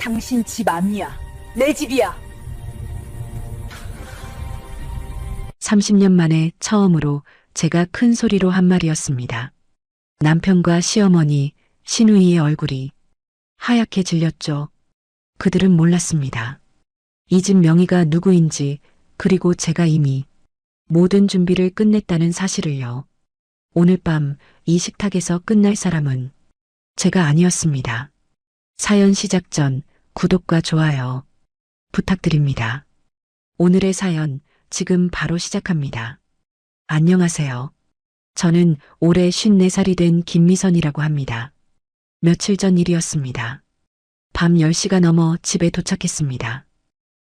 당신 집 아니야. 내 집이야. 30년 만에 처음으로 제가 큰 소리로 한 말이었습니다. 남편과 시어머니, 시누이의 얼굴이 하얗게 질렸죠. 그들은 몰랐습니다. 이 집 명의가 누구인지, 그리고 제가 이미 모든 준비를 끝냈다는 사실을요. 오늘 밤 이 식탁에서 끝날 사람은 제가 아니었습니다. 사연 시작 전 구독과 좋아요 부탁드립니다. 오늘의 사연 지금 바로 시작합니다. 안녕하세요. 저는 올해 54살이 된 김미선이라고 합니다. 며칠 전 일이었습니다. 밤 10시가 넘어 집에 도착했습니다.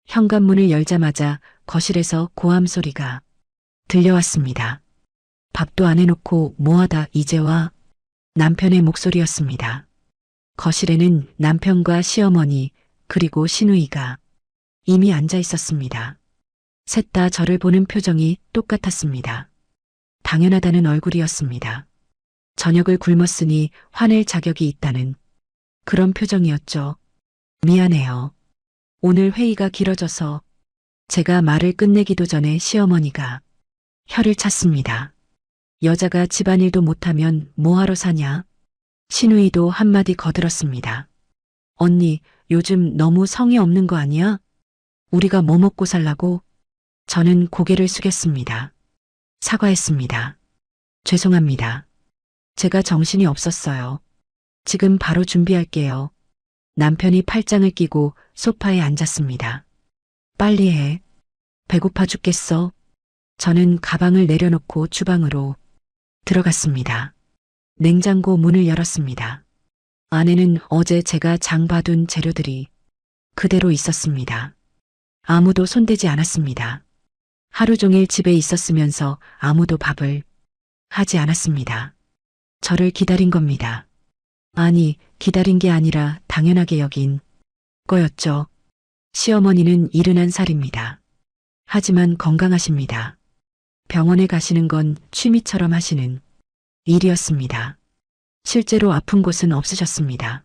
현관문을 열자마자 거실에서 고함 소리가 들려왔습니다. 밥도 안 해놓고 뭐하다 이제 와? 남편의 목소리였습니다. 거실에는 남편과 시어머니 그리고 시누이가 이미 앉아 있었습니다. 셋 다 저를 보는 표정이 똑같았습니다. 당연하다는 얼굴이었습니다. 저녁을 굶었으니 화낼 자격이 있다는 그런 표정이었죠. 미안해요. 오늘 회의가 길어져서 제가 말을 끝내기도 전에 시어머니가 혀를 찼습니다. 여자가 집안일도 못하면 뭐하러 사냐? 시누이도 한마디 거들었습니다. 언니, 요즘 너무 성의 없는 거 아니야? 우리가 뭐 먹고 살라고? 저는 고개를 숙였습니다. 사과했습니다. 죄송합니다. 제가 정신이 없었어요. 지금 바로 준비할게요. 남편이 팔짱을 끼고 소파에 앉았습니다. 빨리 해. 배고파 죽겠어. 저는 가방을 내려놓고 주방으로 들어갔습니다. 냉장고 문을 열었습니다. 안에는 어제 제가 장 봐둔 재료들이 그대로 있었습니다. 아무도 손대지 않았습니다. 하루 종일 집에 있었으면서 아무도 밥을 하지 않았습니다. 저를 기다린 겁니다. 아니, 기다린 게 아니라 당연하게 여긴 거였죠. 시어머니는 71살입니다. 하지만 건강하십니다. 병원에 가시는 건 취미처럼 하시는 일이었습니다. 실제로 아픈 곳은 없으셨습니다.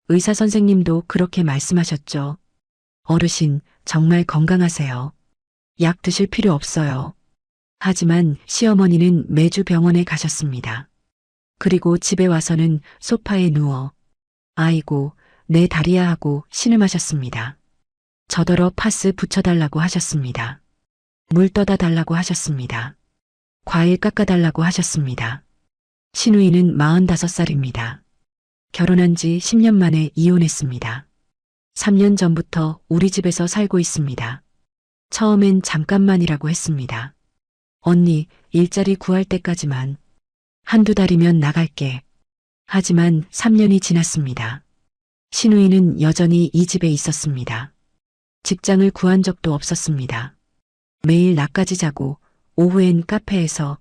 의사 선생님도 그렇게 말씀하셨죠. 어르신, 정말 건강하세요. 약 드실 필요 없어요. 하지만 시어머니는 매주 병원에 가셨습니다. 그리고 집에 와서는 소파에 누워 아이고, 내 다리야 하고 신음하셨습니다. 저더러 파스 붙여달라고 하셨습니다. 물 떠다 달라고 하셨습니다. 과일 깎아달라고 하셨습니다. 시누이는 45살입니다. 결혼한 지 10년 만에 이혼했습니다. 3년 전부터 우리 집에서 살고 있습니다. 처음엔 잠깐만이라고 했습니다. 언니, 일자리 구할 때까지만 한두 달이면 나갈게. 하지만 3년이 지났습니다. 시누이는 여전히 이 집에 있었습니다. 직장을 구한 적도 없었습니다. 매일 낮까지 자고 오후엔 카페에서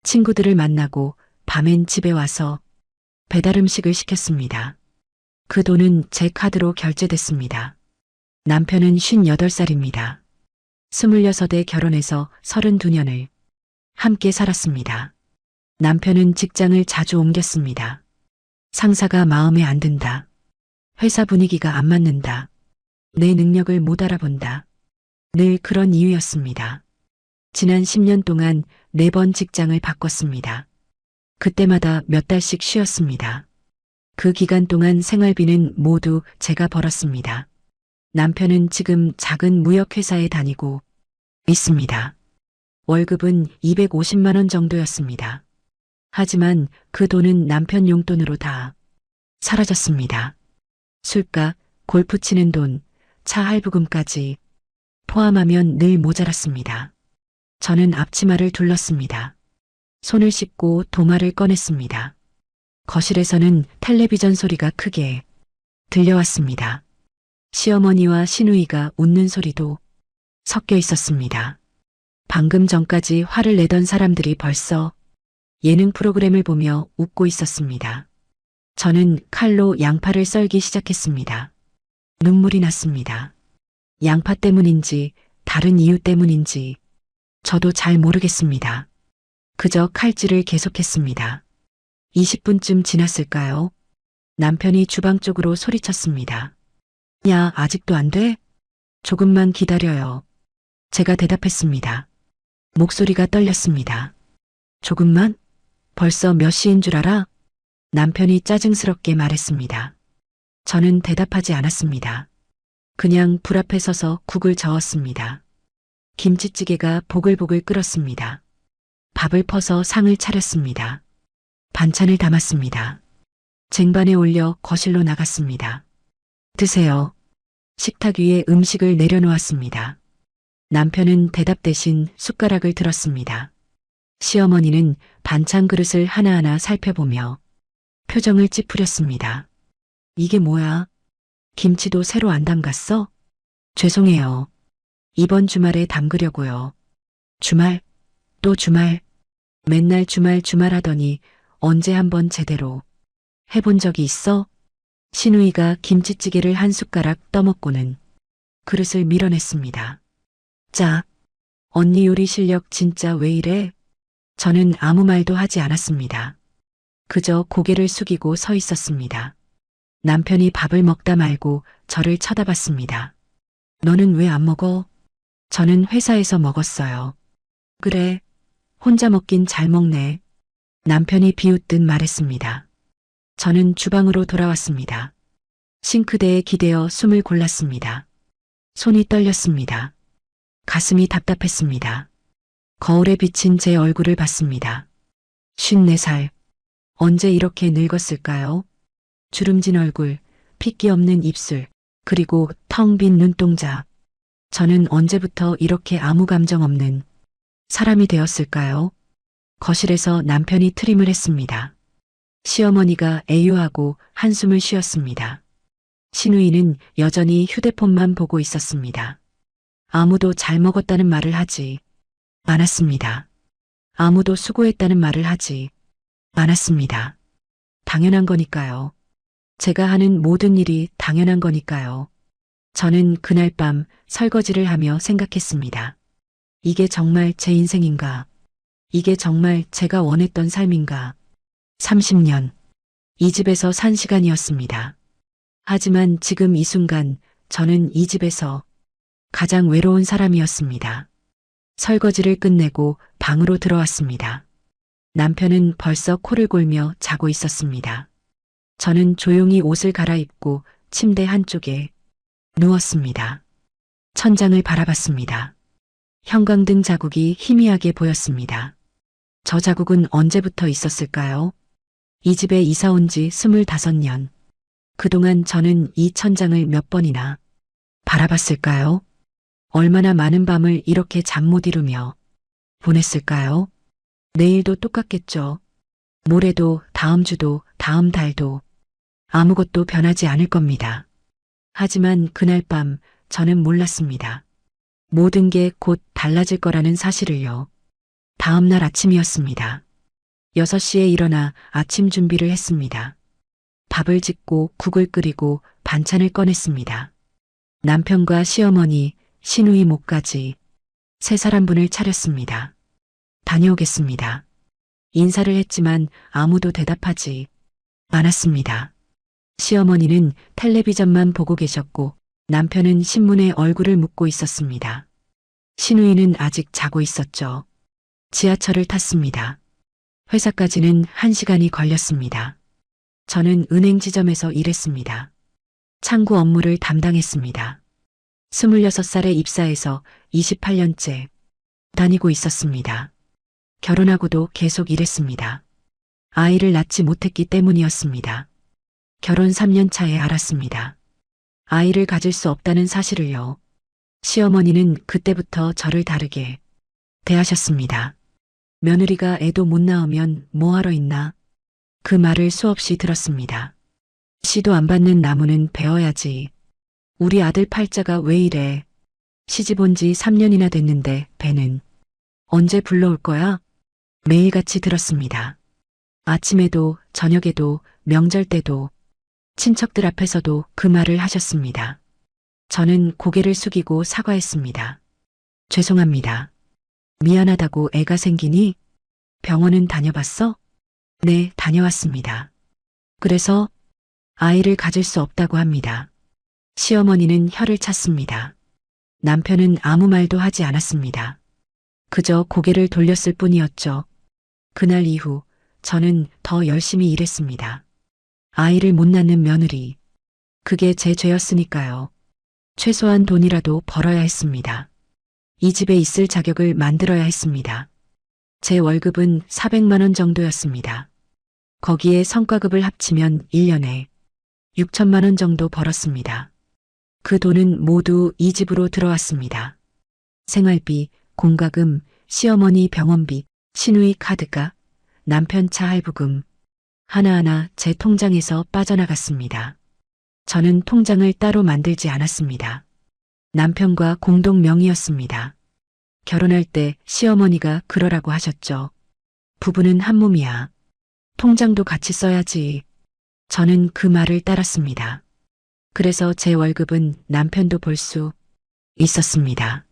친구들을 만나고 밤엔 집에 와서 배달 음식을 시켰습니다. 그 돈은 제 카드로 결제됐습니다. 남편은 58살입니다. 26에 결혼해서 32년을 함께 살았습니다. 남편은 직장을 자주 옮겼습니다. 상사가 마음에 안 든다. 회사 분위기가 안 맞는다. 내 능력을 못 알아본다. 늘 그런 이유였습니다. 지난 10년 동안 4번 직장을 바꿨습니다. 그때마다 몇 달씩 쉬었습니다. 그 기간 동안 생활비는 모두 제가 벌었습니다. 남편은 지금 작은 무역회사에 다니고 있습니다. 월급은 250만 원 정도였습니다. 하지만 그 돈은 남편 용돈으로 다 사라졌습니다. 술값, 골프 치는 돈, 차 할부금까지 포함하면 늘 모자랐습니다. 저는 앞치마를 둘렀습니다. 손을 씻고 도마를 꺼냈습니다. 거실에서는 텔레비전 소리가 크게 들려왔습니다. 시어머니와 시누이가 웃는 소리도 섞여 있었습니다. 방금 전까지 화를 내던 사람들이 벌써 예능 프로그램을 보며 웃고 있었습니다. 저는 칼로 양파를 썰기 시작했습니다. 눈물이 났습니다. 양파 때문인지 다른 이유 때문인지 저도 잘 모르겠습니다. 그저 칼질을 계속했습니다. 20분쯤 지났을까요? 남편이 주방 쪽으로 소리쳤습니다. 야, 아직도 안 돼? 조금만 기다려요. 제가 대답했습니다. 목소리가 떨렸습니다. 조금만? 벌써 몇 시인 줄 알아? 남편이 짜증스럽게 말했습니다. 저는 대답하지 않았습니다. 그냥 불 앞에 서서 국을 저었습니다. 김치찌개가 보글보글 끓었습니다. 밥을 퍼서 상을 차렸습니다. 반찬을 담았습니다. 쟁반에 올려 거실로 나갔습니다. 드세요. 식탁 위에 음식을 내려놓았습니다. 남편은 대답 대신 숟가락을 들었습니다. 시어머니는 반찬 그릇을 하나하나 살펴보며 표정을 찌푸렸습니다. 이게 뭐야? 김치도 새로 안 담갔어? 죄송해요. 이번 주말에 담그려고요. 주말? 또 주말? 맨날 주말 하더니 언제 한번 제대로 해본 적이 있어? 신우이가 김치찌개를 한 숟가락 떠먹고는 그릇을 밀어냈습니다. 자, 언니 요리 실력 진짜 왜 이래? 저는 아무 말도 하지 않았습니다. 그저 고개를 숙이고 서 있었습니다. 남편이 밥을 먹다 말고 저를 쳐다봤습니다. 너는 왜 안 먹어? 저는 회사에서 먹었어요. 그래, 혼자 먹긴 잘 먹네. 남편이 비웃듯 말했습니다. 저는 주방으로 돌아왔습니다. 싱크대에 기대어 숨을 골랐습니다. 손이 떨렸습니다. 가슴이 답답했습니다. 거울에 비친 제 얼굴을 봤습니다. 54살. 언제 이렇게 늙었을까요? 주름진 얼굴, 핏기 없는 입술, 그리고 텅 빈 눈동자. 저는 언제부터 이렇게 아무 감정 없는 사람이 되었을까요? 거실에서 남편이 트림을 했습니다. 시어머니가 애유하고 한숨을 쉬었습니다. 신우이는 여전히 휴대폰만 보고 있었습니다. 아무도 잘 먹었다는 말을 하지 않았습니다. 아무도 수고했다는 말을 하지 않았습니다. 당연한 거니까요. 제가 하는 모든 일이 당연한 거니까요. 저는 그날 밤 설거지를 하며 생각했습니다. 이게 정말 제 인생인가? 이게 정말 제가 원했던 삶인가? 30년. 이 집에서 산 시간이었습니다. 하지만 지금 이 순간 저는 이 집에서 가장 외로운 사람이었습니다. 설거지를 끝내고 방으로 들어왔습니다. 남편은 벌써 코를 골며 자고 있었습니다. 저는 조용히 옷을 갈아입고 침대 한쪽에 누웠습니다. 천장을 바라봤습니다. 형광등 자국이 희미하게 보였습니다. 저 자국은 언제부터 있었을까요? 이 집에 이사 온 지 25년. 그동안 저는 이 천장을 몇 번이나 바라봤을까요? 얼마나 많은 밤을 이렇게 잠 못 이루며 보냈을까요? 내일도 똑같겠죠. 모레도, 다음 주도, 다음 달도 아무것도 변하지 않을 겁니다. 하지만 그날 밤 저는 몰랐습니다. 모든 게 곧 달라질 거라는 사실을요. 다음 날 아침이었습니다. 6시에 일어나 아침 준비를 했습니다. 밥을 짓고 국을 끓이고 반찬을 꺼냈습니다. 남편과 시어머니, 시누이 목까지 세 사람분을 차렸습니다. 다녀오겠습니다. 인사를 했지만 아무도 대답하지 않았습니다. 시어머니는 텔레비전만 보고 계셨고 남편은 신문에 얼굴을 묻고 있었습니다. 시누이는 아직 자고 있었죠. 지하철을 탔습니다. 회사까지는 1시간이 걸렸습니다. 저는 은행 지점에서 일했습니다. 창구 업무를 담당했습니다. 26살에 입사해서 28년째 다니고 있었습니다. 결혼하고도 계속 일했습니다. 아이를 낳지 못했기 때문이었습니다. 결혼 3년 차에 알았습니다. 아이를 가질 수 없다는 사실을요. 시어머니는 그때부터 저를 다르게 대하셨습니다. 며느리가 애도 못 낳으면 뭐하러 있나? 그 말을 수없이 들었습니다. 씨도 안 받는 나무는 베어야지. 우리 아들 팔자가 왜 이래? 시집 온 지 3년이나 됐는데 배는 언제 불러올 거야? 매일같이 들었습니다. 아침에도 저녁에도 명절 때도 친척들 앞에서도 그 말을 하셨습니다. 저는 고개를 숙이고 사과했습니다. 죄송합니다. 미안하다고 애가 생기니? 병원은 다녀봤어? 네, 다녀왔습니다. 그래서 아이를 가질 수 없다고 합니다. 시어머니는 혀를 찼습니다. 남편은 아무 말도 하지 않았습니다. 그저 고개를 돌렸을 뿐이었죠. 그날 이후 저는 더 열심히 일했습니다. 아이를 못 낳는 며느리. 그게 제 죄였으니까요. 최소한 돈이라도 벌어야 했습니다. 이 집에 있을 자격을 만들어야 했습니다. 제 월급은 400만 원 정도였습니다. 거기에 성과급을 합치면 1년에 6천만 원 정도 벌었습니다. 그 돈은 모두 이 집으로 들어왔습니다. 생활비, 공과금, 시어머니 병원비, 시누이 카드가, 남편 차 할부금, 하나하나 제 통장에서 빠져나갔습니다. 저는 통장을 따로 만들지 않았습니다. 남편과 공동 명의였습니다. 결혼할 때 시어머니가 그러라고 하셨죠. 부부는 한 몸이야. 통장도 같이 써야지. 저는 그 말을 따랐습니다. 그래서 제 월급은 남편도 볼 수 있었습니다.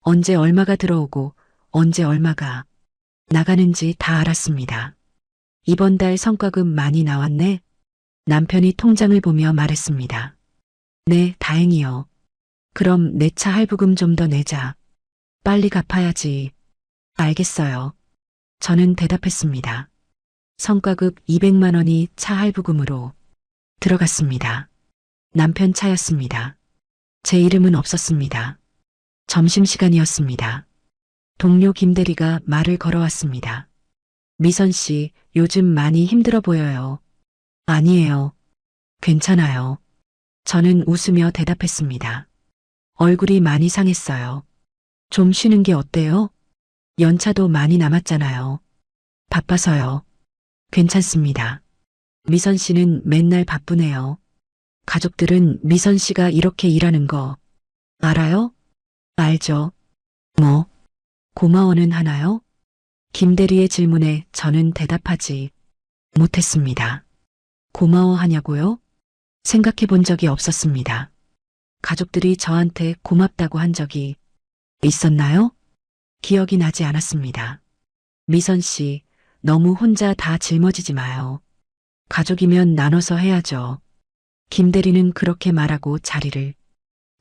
언제 얼마가 들어오고 언제 얼마가 나가는지 다 알았습니다. 이번 달 성과금 많이 나왔네. 남편이 통장을 보며 말했습니다. 네, 다행이요. 그럼 내 차 할부금 좀 더 내자. 빨리 갚아야지. 알겠어요. 저는 대답했습니다. 성과급 200만 원이 차 할부금으로 들어갔습니다. 남편 차였습니다. 제 이름은 없었습니다. 점심시간이었습니다. 동료 김대리가 말을 걸어왔습니다. 미선 씨, 요즘 많이 힘들어 보여요. 아니에요. 괜찮아요. 저는 웃으며 대답했습니다. 얼굴이 많이 상했어요. 좀 쉬는 게 어때요? 연차도 많이 남았잖아요. 바빠서요. 괜찮습니다. 미선 씨는 맨날 바쁘네요. 가족들은 미선 씨가 이렇게 일하는 거 알아요? 알죠. 뭐, 고마워는 하나요? 김대리의 질문에 저는 대답하지 못했습니다. 고마워하냐고요? 생각해 본 적이 없었습니다. 가족들이 저한테 고맙다고 한 적이 있었나요? 기억이 나지 않았습니다. 미선 씨, 너무 혼자 다 짊어지지 마요. 가족이면 나눠서 해야죠. 김대리는 그렇게 말하고 자리를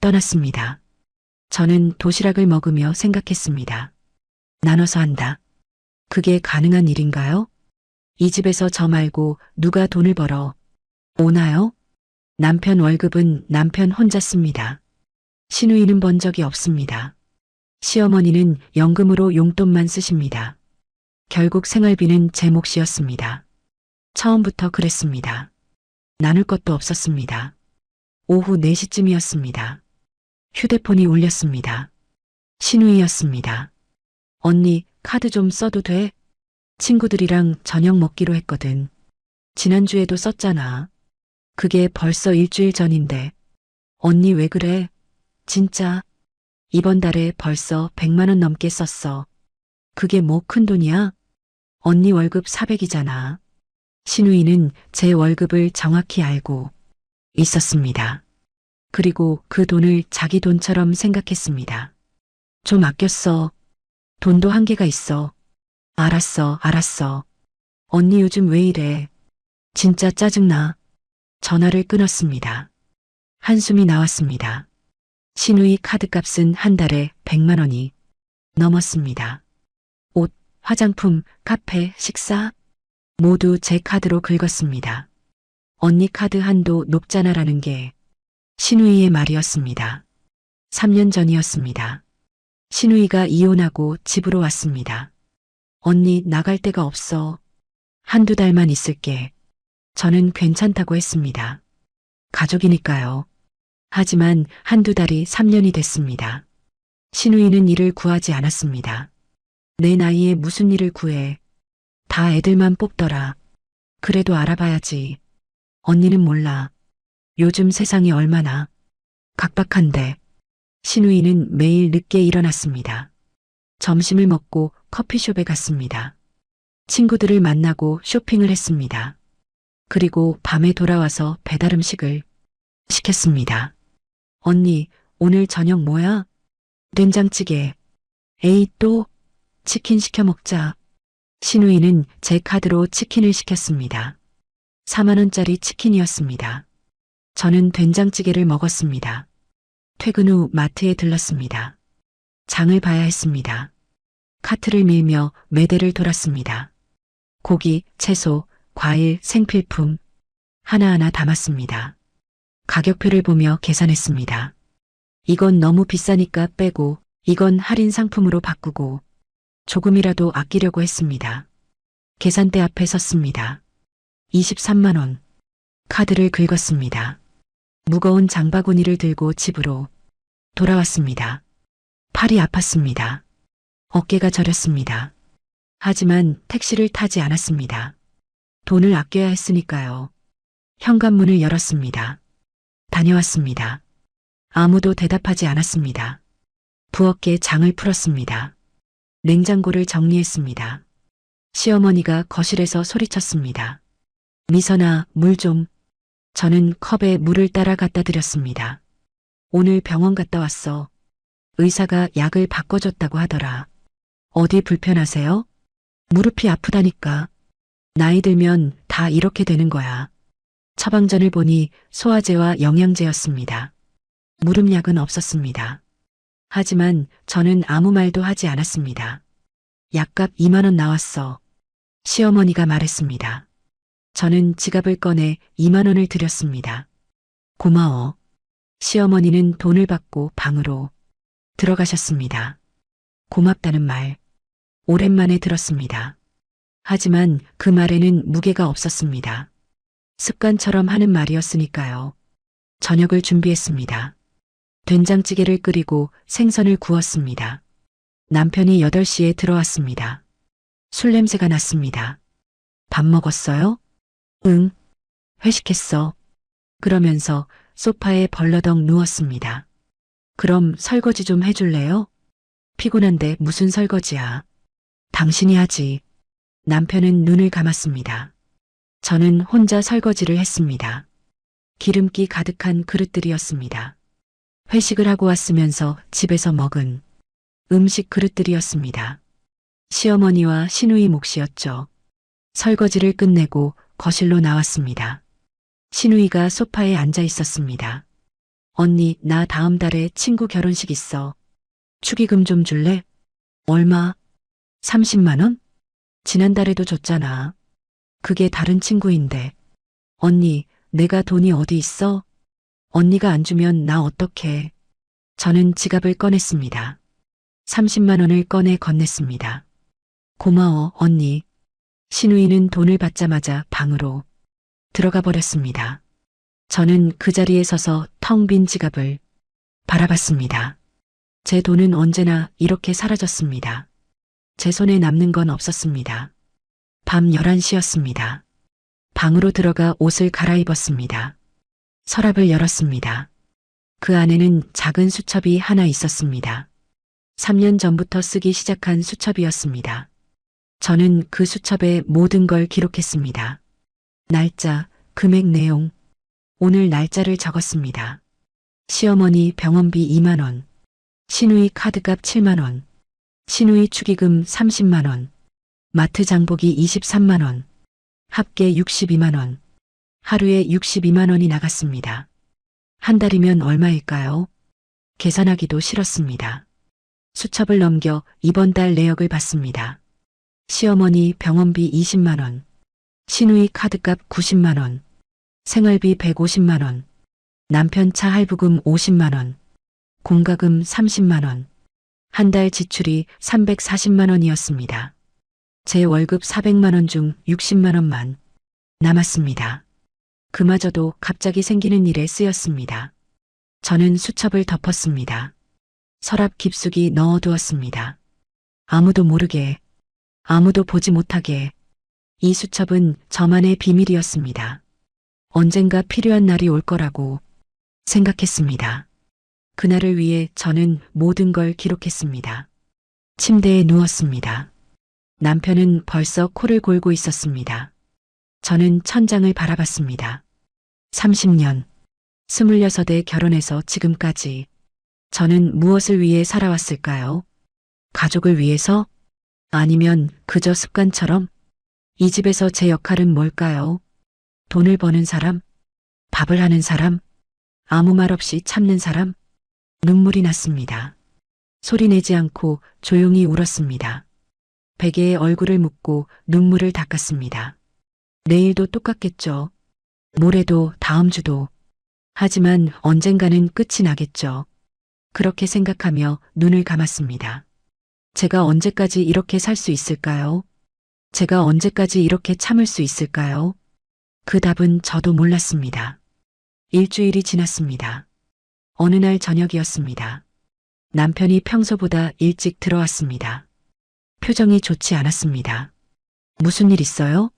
떠났습니다. 저는 도시락을 먹으며 생각했습니다. 나눠서 한다. 그게 가능한 일인가요? 이 집에서 저 말고 누가 돈을 벌어 오나요? 남편 월급은 남편 혼자 씁니다. 시누이는 번 적이 없습니다. 시어머니는 연금으로 용돈만 쓰십니다. 결국 생활비는 제 몫이었습니다. 처음부터 그랬습니다. 나눌 것도 없었습니다. 오후 4시쯤이었습니다. 휴대폰이 울렸습니다. 시누이였습니다. 언니, 카드 좀 써도 돼? 친구들이랑 저녁 먹기로 했거든. 지난주에도 썼잖아. 그게 벌써 일주일 전인데. 언니 왜 그래? 진짜. 이번 달에 벌써 100만 원 넘게 썼어. 그게 뭐 큰 돈이야? 언니 월급 400이잖아. 시누이는 제 월급을 정확히 알고 있었습니다. 그리고 그 돈을 자기 돈처럼 생각했습니다. 좀 아껴 써. 돈도 한계가 있어. 알았어. 언니 요즘 왜 이래? 진짜 짜증나. 전화를 끊었습니다. 한숨이 나왔습니다. 시누이 카드값은 한 달에 100만 원이 넘었습니다. 옷, 화장품, 카페, 식사 모두 제 카드로 긁었습니다. 언니 카드 한도 높잖아라는 게 시누이의 말이었습니다. 3년 전이었습니다. 시누이가 이혼하고 집으로 왔습니다. 언니 나갈 데가 없어. 한두 달만 있을게. 저는 괜찮다고 했습니다. 가족이니까요. 하지만 한두 달이 3년이 됐습니다. 시누이는 일을 구하지 않았습니다. 내 나이에 무슨 일을 구해. 다 애들만 뽑더라. 그래도 알아봐야지. 언니는 몰라. 요즘 세상이 얼마나 각박한데. 시누이는 매일 늦게 일어났습니다. 점심을 먹고 커피숍에 갔습니다. 친구들을 만나고 쇼핑을 했습니다. 그리고 밤에 돌아와서 배달 음식을 시켰습니다. 언니, 오늘 저녁 뭐야? 된장찌개. 에이, 또? 치킨 시켜 먹자. 시누이는 제 카드로 치킨을 시켰습니다. 4만 원짜리 치킨이었습니다. 저는 된장찌개를 먹었습니다. 퇴근 후 마트에 들렀습니다. 장을 봐야 했습니다. 카트를 밀며 매대를 돌았습니다. 고기, 채소, 과일, 생필품 하나하나 담았습니다. 가격표를 보며 계산했습니다. 이건 너무 비싸니까 빼고 이건 할인 상품으로 바꾸고 조금이라도 아끼려고 했습니다. 계산대 앞에 섰습니다. 23만 원. 카드를 긁었습니다. 무거운 장바구니를 들고 집으로 돌아왔습니다. 팔이 아팠습니다. 어깨가 저렸습니다. 하지만 택시를 타지 않았습니다. 돈을 아껴야 했으니까요. 현관문을 열었습니다. 다녀왔습니다. 아무도 대답하지 않았습니다. 부엌에 장을 풀었습니다. 냉장고를 정리했습니다. 시어머니가 거실에서 소리쳤습니다. 미선아, 물 좀. 저는 컵에 물을 따라 갖다 드렸습니다. 오늘 병원 갔다 왔어. 의사가 약을 바꿔줬다고 하더라. 어디 불편하세요? 무릎이 아프다니까. 나이 들면 다 이렇게 되는 거야. 처방전을 보니 소화제와 영양제였습니다. 무릎약은 없었습니다. 하지만 저는 아무 말도 하지 않았습니다. 약값 2만 원 나왔어. 시어머니가 말했습니다. 저는 지갑을 꺼내 2만 원을 드렸습니다. 고마워. 시어머니는 돈을 받고 방으로 들어가셨습니다. 고맙다는 말, 오랜만에 들었습니다. 하지만 그 말에는 무게가 없었습니다. 습관처럼 하는 말이었으니까요. 저녁을 준비했습니다. 된장찌개를 끓이고 생선을 구웠습니다. 남편이 8시에 들어왔습니다. 술 냄새가 났습니다. 밥 먹었어요? 응. 회식했어. 그러면서 소파에 벌러덩 누웠습니다. 그럼 설거지 좀 해줄래요? 피곤한데 무슨 설거지야. 당신이 하지. 남편은 눈을 감았습니다. 저는 혼자 설거지를 했습니다. 기름기 가득한 그릇들이었습니다. 회식을 하고 왔으면서 집에서 먹은 음식 그릇들이었습니다. 시어머니와 시누이 몫이었죠. 설거지를 끝내고 거실로 나왔습니다. 시누이가 소파에 앉아 있었습니다. 언니, 나 다음 달에 친구 결혼식 있어. 축의금 좀 줄래? 얼마? 30만 원? 지난달에도 줬잖아. 그게 다른 친구인데. 언니, 내가 돈이 어디 있어? 언니가 안 주면 나 어떡해. 저는 지갑을 꺼냈습니다. 30만 원을 꺼내 건넸습니다. 고마워, 언니. 시누이는 돈을 받자마자 방으로 들어가 버렸습니다. 저는 그 자리에 서서 텅 빈 지갑을 바라봤습니다. 제 돈은 언제나 이렇게 사라졌습니다. 제 손에 남는 건 없었습니다. 밤 11시였습니다. 방으로 들어가 옷을 갈아입었습니다. 서랍을 열었습니다. 그 안에는 작은 수첩이 하나 있었습니다. 3년 전부터 쓰기 시작한 수첩이었습니다. 저는 그 수첩에 모든 걸 기록했습니다. 날짜, 금액 내용, 오늘 날짜를 적었습니다. 시어머니 병원비 2만 원, 시누이 카드값 7만 원, 시누이 축의금 30만 원, 마트 장보기 23만 원, 합계 62만 원, 하루에 62만 원이 나갔습니다. 한 달이면 얼마일까요? 계산하기도 싫었습니다. 수첩을 넘겨 이번 달 내역을 봤습니다. 시어머니 병원비 20만 원, 시누이 카드값 90만 원, 생활비 150만 원, 남편 차 할부금 50만 원, 공과금 30만 원, 한 달 지출이 340만 원이었습니다. 제 월급 400만 원 중 60만 원만 남았습니다. 그마저도 갑자기 생기는 일에 쓰였습니다. 저는 수첩을 덮었습니다. 서랍 깊숙이 넣어두었습니다. 아무도 모르게, 아무도 보지 못하게. 이 수첩은 저만의 비밀이었습니다. 언젠가 필요한 날이 올 거라고 생각했습니다. 그날을 위해 저는 모든 걸 기록했습니다. 침대에 누웠습니다. 남편은 벌써 코를 골고 있었습니다. 저는 천장을 바라봤습니다. 30년, 26에 결혼해서 지금까지 저는 무엇을 위해 살아왔을까요? 가족을 위해서? 아니면 그저 습관처럼? 이 집에서 제 역할은 뭘까요? 돈을 버는 사람? 밥을 하는 사람? 아무 말 없이 참는 사람? 눈물이 났습니다. 소리내지 않고 조용히 울었습니다. 베개에 얼굴을 묻고 눈물을 닦았습니다. 내일도 똑같겠죠. 모레도 다음 주도. 하지만 언젠가는 끝이 나겠죠. 그렇게 생각하며 눈을 감았습니다. 제가 언제까지 이렇게 살 수 있을까요? 제가 언제까지 이렇게 참을 수 있을까요? 그 답은 저도 몰랐습니다. 일주일이 지났습니다. 어느 날 저녁이었습니다. 남편이 평소보다 일찍 들어왔습니다. 표정이 좋지 않았습니다. 무슨 일 있어요?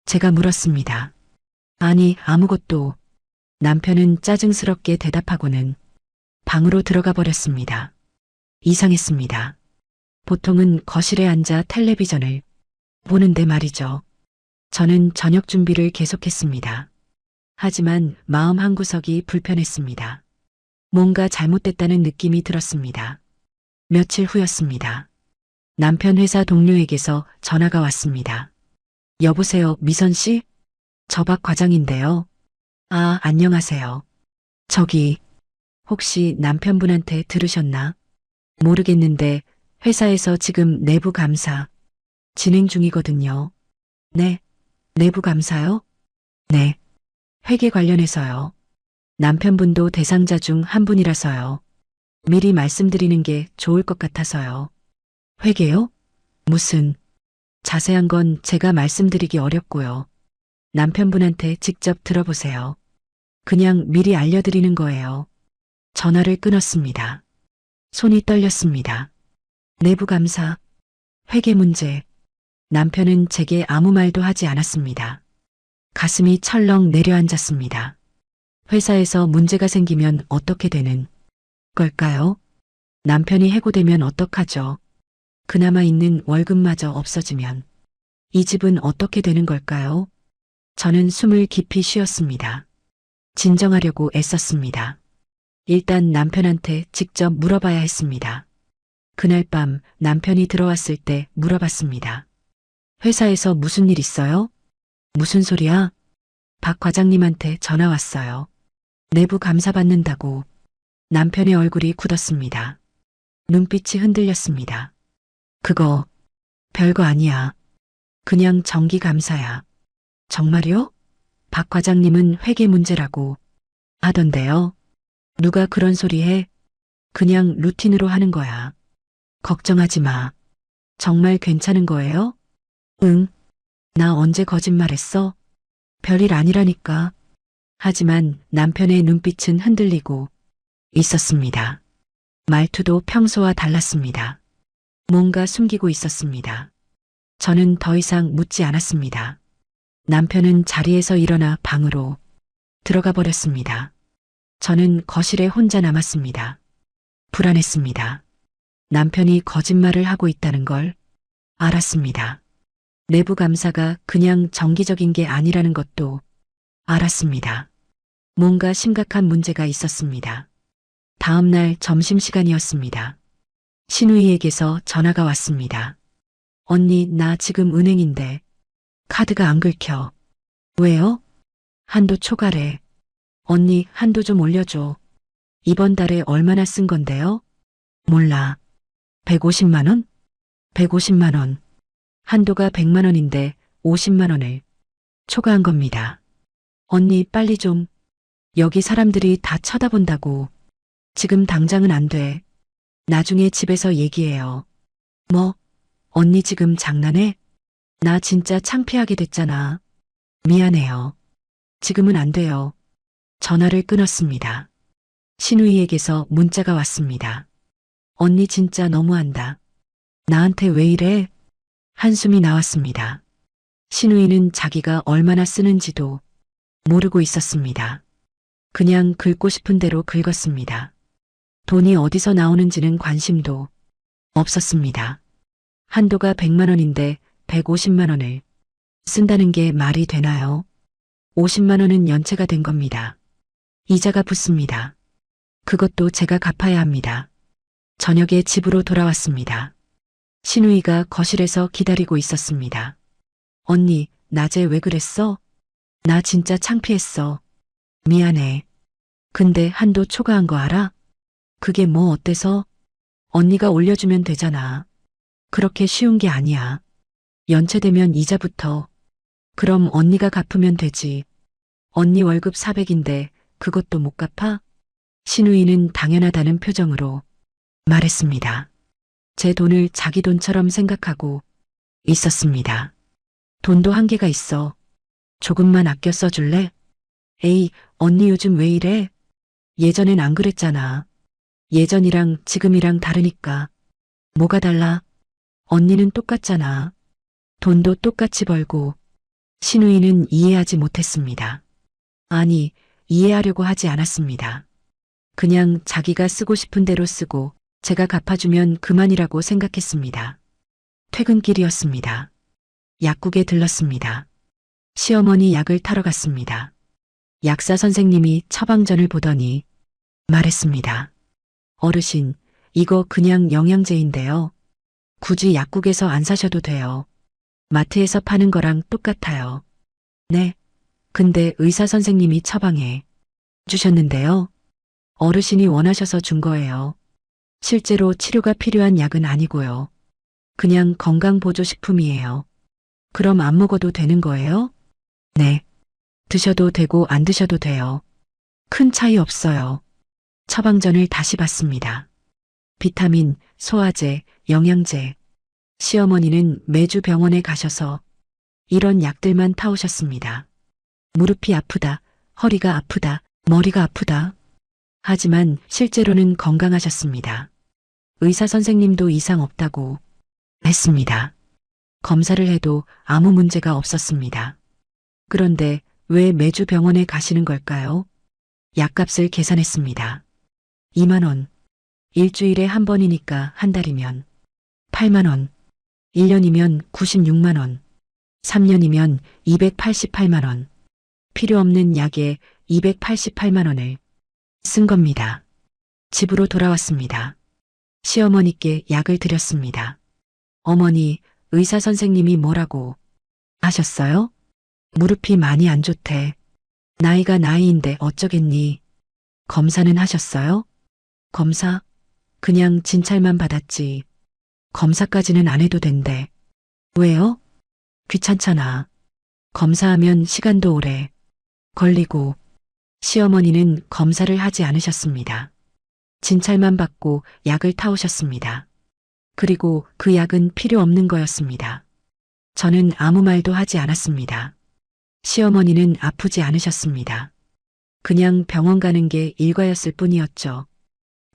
제가 물었습니다. 아니, 아무것도. 남편은 짜증스럽게 대답하고는 방으로 들어가 버렸습니다. 이상했습니다. 보통은 거실에 앉아 텔레비전을 보는데 말이죠. 저는 저녁 준비를 계속했습니다. 하지만 마음 한구석이 불편했습니다. 뭔가 잘못됐다는 느낌이 들었습니다. 며칠 후였습니다. 남편 회사 동료에게서 전화가 왔습니다. 여보세요, 미선 씨? 저 박 과장인데요. 아, 안녕하세요. 저기, 혹시 남편분한테 들으셨나? 모르겠는데 회사에서 지금 내부 감사 진행 중이거든요. 네, 내부 감사요? 네, 회계 관련해서요. 남편분도 대상자 중 한 분이라서요. 미리 말씀드리는 게 좋을 것 같아서요. 회계요? 무슨, 자세한 건 제가 말씀드리기 어렵고요. 남편분한테 직접 들어보세요. 그냥 미리 알려드리는 거예요. 전화를 끊었습니다. 손이 떨렸습니다. 내부 감사, 회계 문제. 남편은 제게 아무 말도 하지 않았습니다. 가슴이 철렁 내려앉았습니다. 회사에서 문제가 생기면 어떻게 되는 걸까요? 남편이 해고되면 어떡하죠? 그나마 있는 월급마저 없어지면 이 집은 어떻게 되는 걸까요? 저는 숨을 깊이 쉬었습니다. 진정하려고 애썼습니다. 일단 남편한테 직접 물어봐야 했습니다. 그날 밤 남편이 들어왔을 때 물어봤습니다. 회사에서 무슨 일 있어요? 무슨 소리야? 박 과장님한테 전화 왔어요. 내부 감사 받는다고. 남편의 얼굴이 굳었습니다. 눈빛이 흔들렸습니다. 그거 별거 아니야. 그냥 정기 감사야. 정말요? 박 과장님은 회계 문제라고 하던데요. 누가 그런 소리 해? 그냥 루틴으로 하는 거야. 걱정하지 마. 정말 괜찮은 거예요? 응. 나 언제 거짓말했어? 별일 아니라니까. 하지만 남편의 눈빛은 흔들리고 있었습니다. 말투도 평소와 달랐습니다. 뭔가 숨기고 있었습니다. 저는 더 이상 묻지 않았습니다. 남편은 자리에서 일어나 방으로 들어가 버렸습니다. 저는 거실에 혼자 남았습니다. 불안했습니다. 남편이 거짓말을 하고 있다는 걸 알았습니다. 내부 감사가 그냥 정기적인 게 아니라는 것도 알았습니다. 뭔가 심각한 문제가 있었습니다. 다음 날 점심시간이었습니다. 신우이에게서 전화가 왔습니다. 언니, 나 지금 은행인데 카드가 안 긁혀. 왜요? 한도 초과래. 언니, 한도 좀 올려줘. 이번 달에 얼마나 쓴 건데요? 몰라. 150만 원? 150만 원. 한도가 100만 원인데 50만 원을 초과한 겁니다. 언니, 빨리 좀. 여기 사람들이 다 쳐다본다고. 지금 당장은 안 돼. 나중에 집에서 얘기해요. 뭐? 언니 지금 장난해? 나 진짜 창피하게 됐잖아. 미안해요. 지금은 안 돼요. 전화를 끊었습니다. 신우이에게서 문자가 왔습니다. 언니 진짜 너무한다. 나한테 왜 이래? 한숨이 나왔습니다. 신우이는 자기가 얼마나 쓰는지도 모르고 있었습니다. 그냥 긁고 싶은 대로 긁었습니다. 돈이 어디서 나오는지는 관심도 없었습니다. 한도가 100만 원인데 150만 원을 쓴다는 게 말이 되나요? 50만 원은 연체가 된 겁니다. 이자가 붙습니다. 그것도 제가 갚아야 합니다. 저녁에 집으로 돌아왔습니다. 신우이가 거실에서 기다리고 있었습니다. 언니, 낮에 왜 그랬어? 나 진짜 창피했어. 미안해. 근데 한도 초과한 거 알아? 그게 뭐 어때서? 언니가 올려주면 되잖아. 그렇게 쉬운 게 아니야. 연체되면 이자부터. 그럼 언니가 갚으면 되지. 언니 월급 400인데 그것도 못 갚아? 신우이는 당연하다는 표정으로 말했습니다. 제 돈을 자기 돈처럼 생각하고 있었습니다. 돈도 한계가 있어. 조금만 아껴 써줄래? 에이, 언니 요즘 왜 이래? 예전엔 안 그랬잖아. 예전이랑 지금이랑 다르니까. 뭐가 달라? 언니는 똑같잖아. 돈도 똑같이 벌고. 신우이는 이해하지 못했습니다. 아니, 이해하려고 하지 않았습니다. 그냥 자기가 쓰고 싶은 대로 쓰고 제가 갚아주면 그만이라고 생각했습니다. 퇴근길이었습니다. 약국에 들렀습니다. 시어머니 약을 타러 갔습니다. 약사 선생님이 처방전을 보더니 말했습니다. 어르신, 이거 그냥 영양제인데요. 굳이 약국에서 안 사셔도 돼요. 마트에서 파는 거랑 똑같아요. 네. 근데 의사 선생님이 처방해 주셨는데요. 어르신이 원하셔서 준 거예요. 실제로 치료가 필요한 약은 아니고요. 그냥 건강보조식품이에요. 그럼 안 먹어도 되는 거예요? 네. 드셔도 되고 안 드셔도 돼요. 큰 차이 없어요. 처방전을 다시 받습니다. 비타민, 소화제, 영양제. 시어머니는 매주 병원에 가셔서 이런 약들만 타오셨습니다. 무릎이 아프다, 허리가 아프다, 머리가 아프다. 하지만 실제로는 건강하셨습니다. 의사 선생님도 이상 없다고 했습니다. 검사를 해도 아무 문제가 없었습니다. 그런데 왜 매주 병원에 가시는 걸까요? 약값을 계산했습니다. 2만 원. 일주일에 한 번이니까 한 달이면 8만 원. 1년이면 96만 원. 3년이면 288만 원. 필요 없는 약에 288만 원을 쓴 겁니다. 집으로 돌아왔습니다. 시어머니께 약을 드렸습니다. 어머니, 의사 선생님이 뭐라고 하셨어요? 무릎이 많이 안 좋대. 나이가 나이인데 어쩌겠니? 검사는 하셨어요? 검사? 그냥 진찰만 받았지. 검사까지는 안 해도 된대. 왜요? 귀찮잖아. 검사하면 시간도 오래 걸리고. 시어머니는 검사를 하지 않으셨습니다. 진찰만 받고 약을 타오셨습니다. 그리고 그 약은 필요 없는 거였습니다. 저는 아무 말도 하지 않았습니다. 시어머니는 아프지 않으셨습니다. 그냥 병원 가는 게 일과였을 뿐이었죠.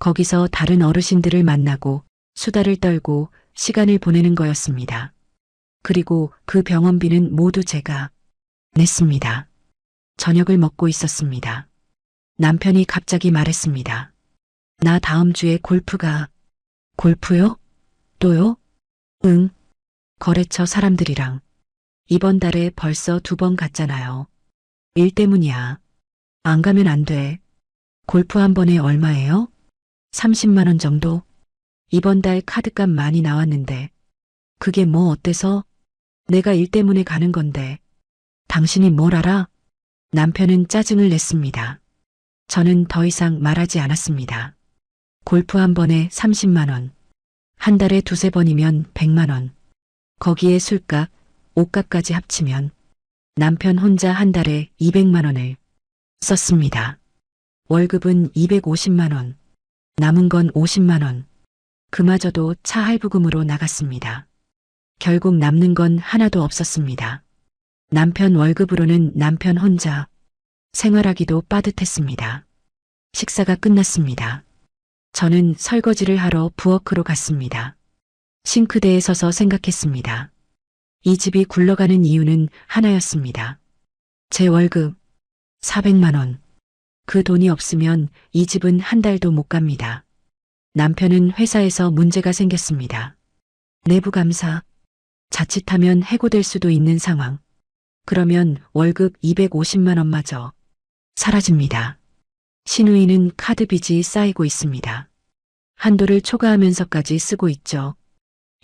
거기서 다른 어르신들을 만나고 수다를 떨고 시간을 보내는 거였습니다. 그리고 그 병원비는 모두 제가 냈습니다. 저녁을 먹고 있었습니다. 남편이 갑자기 말했습니다. 나 다음 주에 골프가. 골프요? 또요? 응. 거래처 사람들이랑. 이번 달에 벌써 2번 갔잖아요. 일 때문이야. 안 가면 안 돼. 골프 한 번에 얼마예요? 30만 원 정도? 이번 달 카드값 많이 나왔는데. 그게 뭐 어때서? 내가 일 때문에 가는 건데. 당신이 뭘 알아? 남편은 짜증을 냈습니다. 저는 더 이상 말하지 않았습니다. 골프 한 번에 30만 원. 한 달에 2~3번이면 100만 원. 거기에 술값, 옷값까지 합치면 남편 혼자 한 달에 200만 원을 썼습니다. 월급은 250만 원. 남은 건 50만 원. 그마저도 차 할부금으로 나갔습니다. 결국 남는 건 하나도 없었습니다. 남편 월급으로는 남편 혼자 생활하기도 빠듯했습니다. 식사가 끝났습니다. 저는 설거지를 하러 부엌으로 갔습니다. 싱크대에 서서 생각했습니다. 이 집이 굴러가는 이유는 하나였습니다. 제 월급 400만 원. 그 돈이 없으면 이 집은 한 달도 못 갑니다. 남편은 회사에서 문제가 생겼습니다. 내부 감사. 자칫하면 해고될 수도 있는 상황. 그러면 월급 250만 원마저 사라집니다. 신우이는 카드 빚이 쌓이고 있습니다. 한도를 초과하면서까지 쓰고 있죠.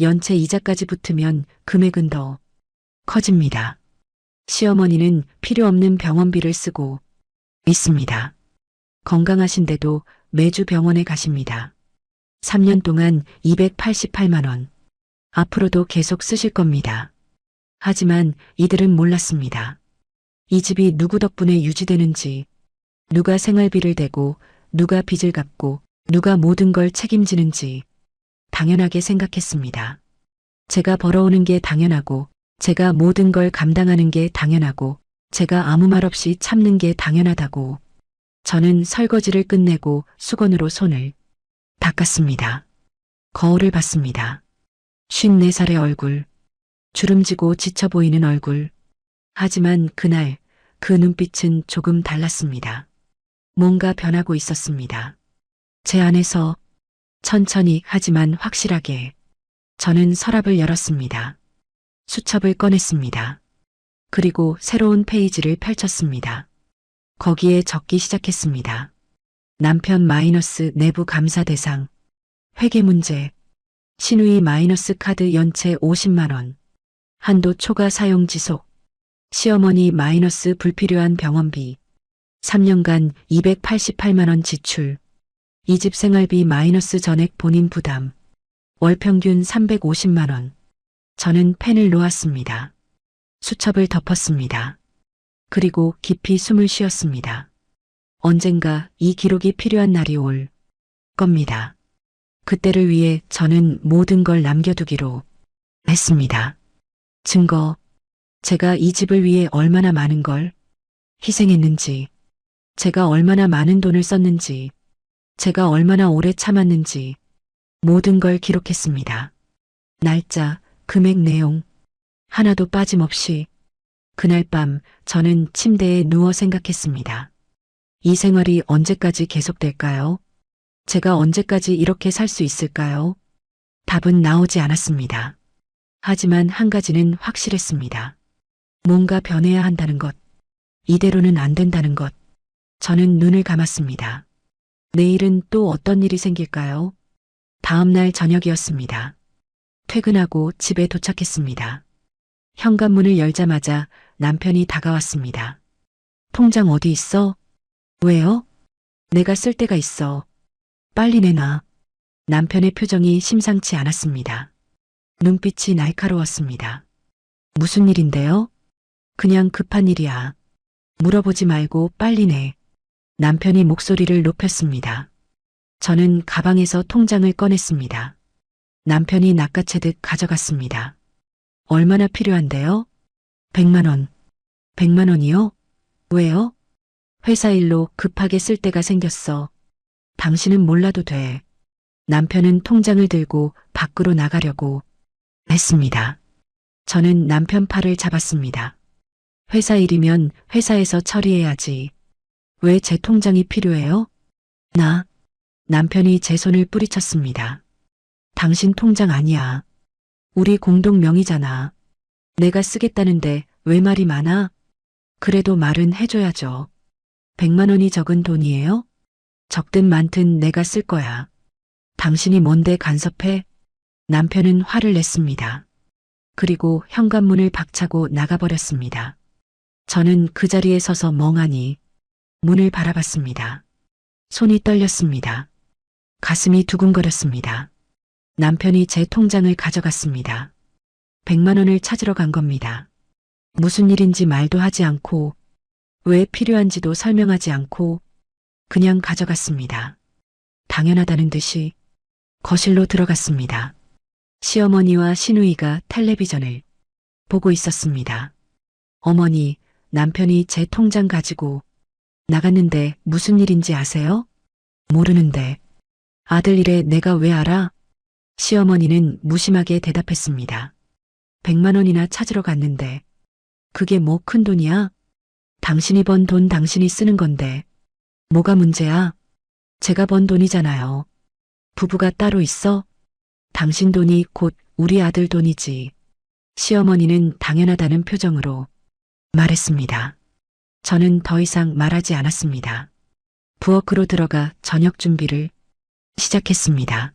연체 이자까지 붙으면 금액은 더 커집니다. 시어머니는 필요 없는 병원비를 쓰고 있습니다. 건강하신데도 매주 병원에 가십니다. 3년 동안 288만 원. 앞으로도 계속 쓰실 겁니다. 하지만 이들은 몰랐습니다. 이 집이 누구 덕분에 유지되는지, 누가 생활비를 대고, 누가 빚을 갚고, 누가 모든 걸 책임지는지 당연하게 생각했습니다. 제가 벌어오는 게 당연하고, 제가 모든 걸 감당하는 게 당연하고, 제가 아무 말 없이 참는 게 당연하다고. 저는 설거지를 끝내고 수건으로 손을 닦았습니다. 거울을 봤습니다. 54살의 얼굴, 주름지고 지쳐 보이는 얼굴. 하지만 그날 그 눈빛은 조금 달랐습니다. 뭔가 변하고 있었습니다. 제 안에서 천천히 하지만 확실하게 저는 서랍을 열었습니다. 수첩을 꺼냈습니다. 그리고 새로운 페이지를 펼쳤습니다. 거기에 적기 시작했습니다. 남편 마이너스 내부 감사 대상, 회계 문제, 신우이 마이너스 카드 연체 50만 원, 한도 초과 사용 지속, 시어머니 마이너스 불필요한 병원비, 3년간 288만 원 지출, 이 집 생활비 마이너스 전액 본인 부담, 월 평균 350만 원. 저는 펜을 놓았습니다. 수첩을 덮었습니다. 그리고 깊이 숨을 쉬었습니다. 언젠가 이 기록이 필요한 날이 올 겁니다. 그때를 위해 저는 모든 걸 남겨두기로 했습니다. 증거, 제가 이 집을 위해 얼마나 많은 걸 희생했는지, 제가 얼마나 많은 돈을 썼는지, 제가 얼마나 오래 참았는지 모든 걸 기록했습니다. 날짜, 금액 내용, 하나도 빠짐없이. 그날 밤 저는 침대에 누워 생각했습니다. 이 생활이 언제까지 계속될까요? 제가 언제까지 이렇게 살 수 있을까요? 답은 나오지 않았습니다. 하지만 한 가지는 확실했습니다. 뭔가 변해야 한다는 것. 이대로는 안 된다는 것. 저는 눈을 감았습니다. 내일은 또 어떤 일이 생길까요? 다음 날 저녁이었습니다. 퇴근하고 집에 도착했습니다. 현관문을 열자마자 남편이 다가왔습니다. 통장 어디 있어? 왜요? 내가 쓸 데가 있어. 빨리 내놔. 남편의 표정이 심상치 않았습니다. 눈빛이 날카로웠습니다. 무슨 일인데요? 그냥 급한 일이야. 물어보지 말고 빨리 내. 남편이 목소리를 높였습니다. 저는 가방에서 통장을 꺼냈습니다. 남편이 낚아채듯 가져갔습니다. 얼마나 필요한데요? 100만 원. 100만 원이요? 왜요? 회사 일로 급하게 쓸 데가 생겼어. 당신은 몰라도 돼. 남편은 통장을 들고 밖으로 나가려고 했습니다. 저는 남편 팔을 잡았습니다. 회사 일이면 회사에서 처리해야지. 왜 제 통장이 필요해요? 남편이 제 손을 뿌리쳤습니다. 당신 통장 아니야. 우리 공동 명의잖아. 내가 쓰겠다는데 왜 말이 많아? 그래도 말은 해줘야죠. 100만 원이 적은 돈이에요? 적든 많든 내가 쓸 거야. 당신이 뭔데 간섭해? 남편은 화를 냈습니다. 그리고 현관문을 박차고 나가버렸습니다. 저는 그 자리에 서서 멍하니 문을 바라봤습니다. 손이 떨렸습니다. 가슴이 두근거렸습니다. 남편이 제 통장을 가져갔습니다. 100만 원을 찾으러 간 겁니다. 무슨 일인지 말도 하지 않고, 왜 필요한지도 설명하지 않고, 그냥 가져갔습니다. 당연하다는 듯이 거실로 들어갔습니다. 시어머니와 시누이가 텔레비전을 보고 있었습니다. 어머니, 남편이 제 통장 가지고 나갔는데 무슨 일인지 아세요? 모르는데. 아들 일에 내가 왜 알아? 시어머니는 무심하게 대답했습니다. 100만 원이나 찾으러 갔는데 그게 뭐 큰 돈이야? 당신이 번 돈 당신이 쓰는 건데 뭐가 문제야? 제가 번 돈이잖아요. 부부가 따로 있어? 당신 돈이 곧 우리 아들 돈이지. 시어머니는 당연하다는 표정으로 말했습니다. 저는 더 이상 말하지 않았습니다. 부엌으로 들어가 저녁 준비를 시작했습니다.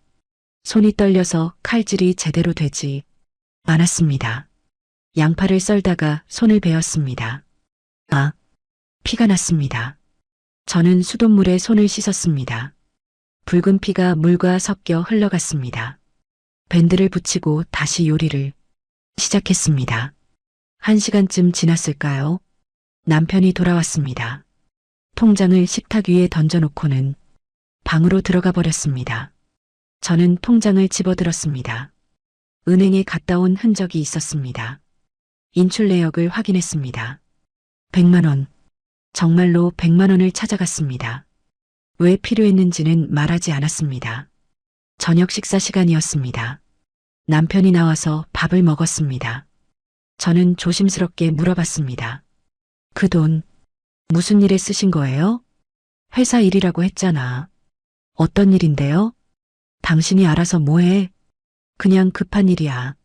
손이 떨려서 칼질이 제대로 되지 않았습니다. 양파를 썰다가 손을 베었습니다. 피가 났습니다. 저는 수돗물에 손을 씻었습니다. 붉은 피가 물과 섞여 흘러갔습니다. 밴드를 붙이고 다시 요리를 시작했습니다. 1시간쯤 지났을까요? 남편이 돌아왔습니다. 통장을 식탁 위에 던져놓고는 방으로 들어가 버렸습니다. 저는 통장을 집어들었습니다. 은행에 갔다 온 흔적이 있었습니다. 인출 내역을 확인했습니다. 100만 원. 정말로 100만 원을 찾아갔습니다. 왜 필요했는지는 말하지 않았습니다. 저녁 식사 시간이었습니다. 남편이 나와서 밥을 먹었습니다. 저는 조심스럽게 물어봤습니다. 그 돈 무슨 일에 쓰신 거예요? 회사 일이라고 했잖아. 어떤 일인데요? 당신이 알아서 뭐해? 그냥 급한 일이야.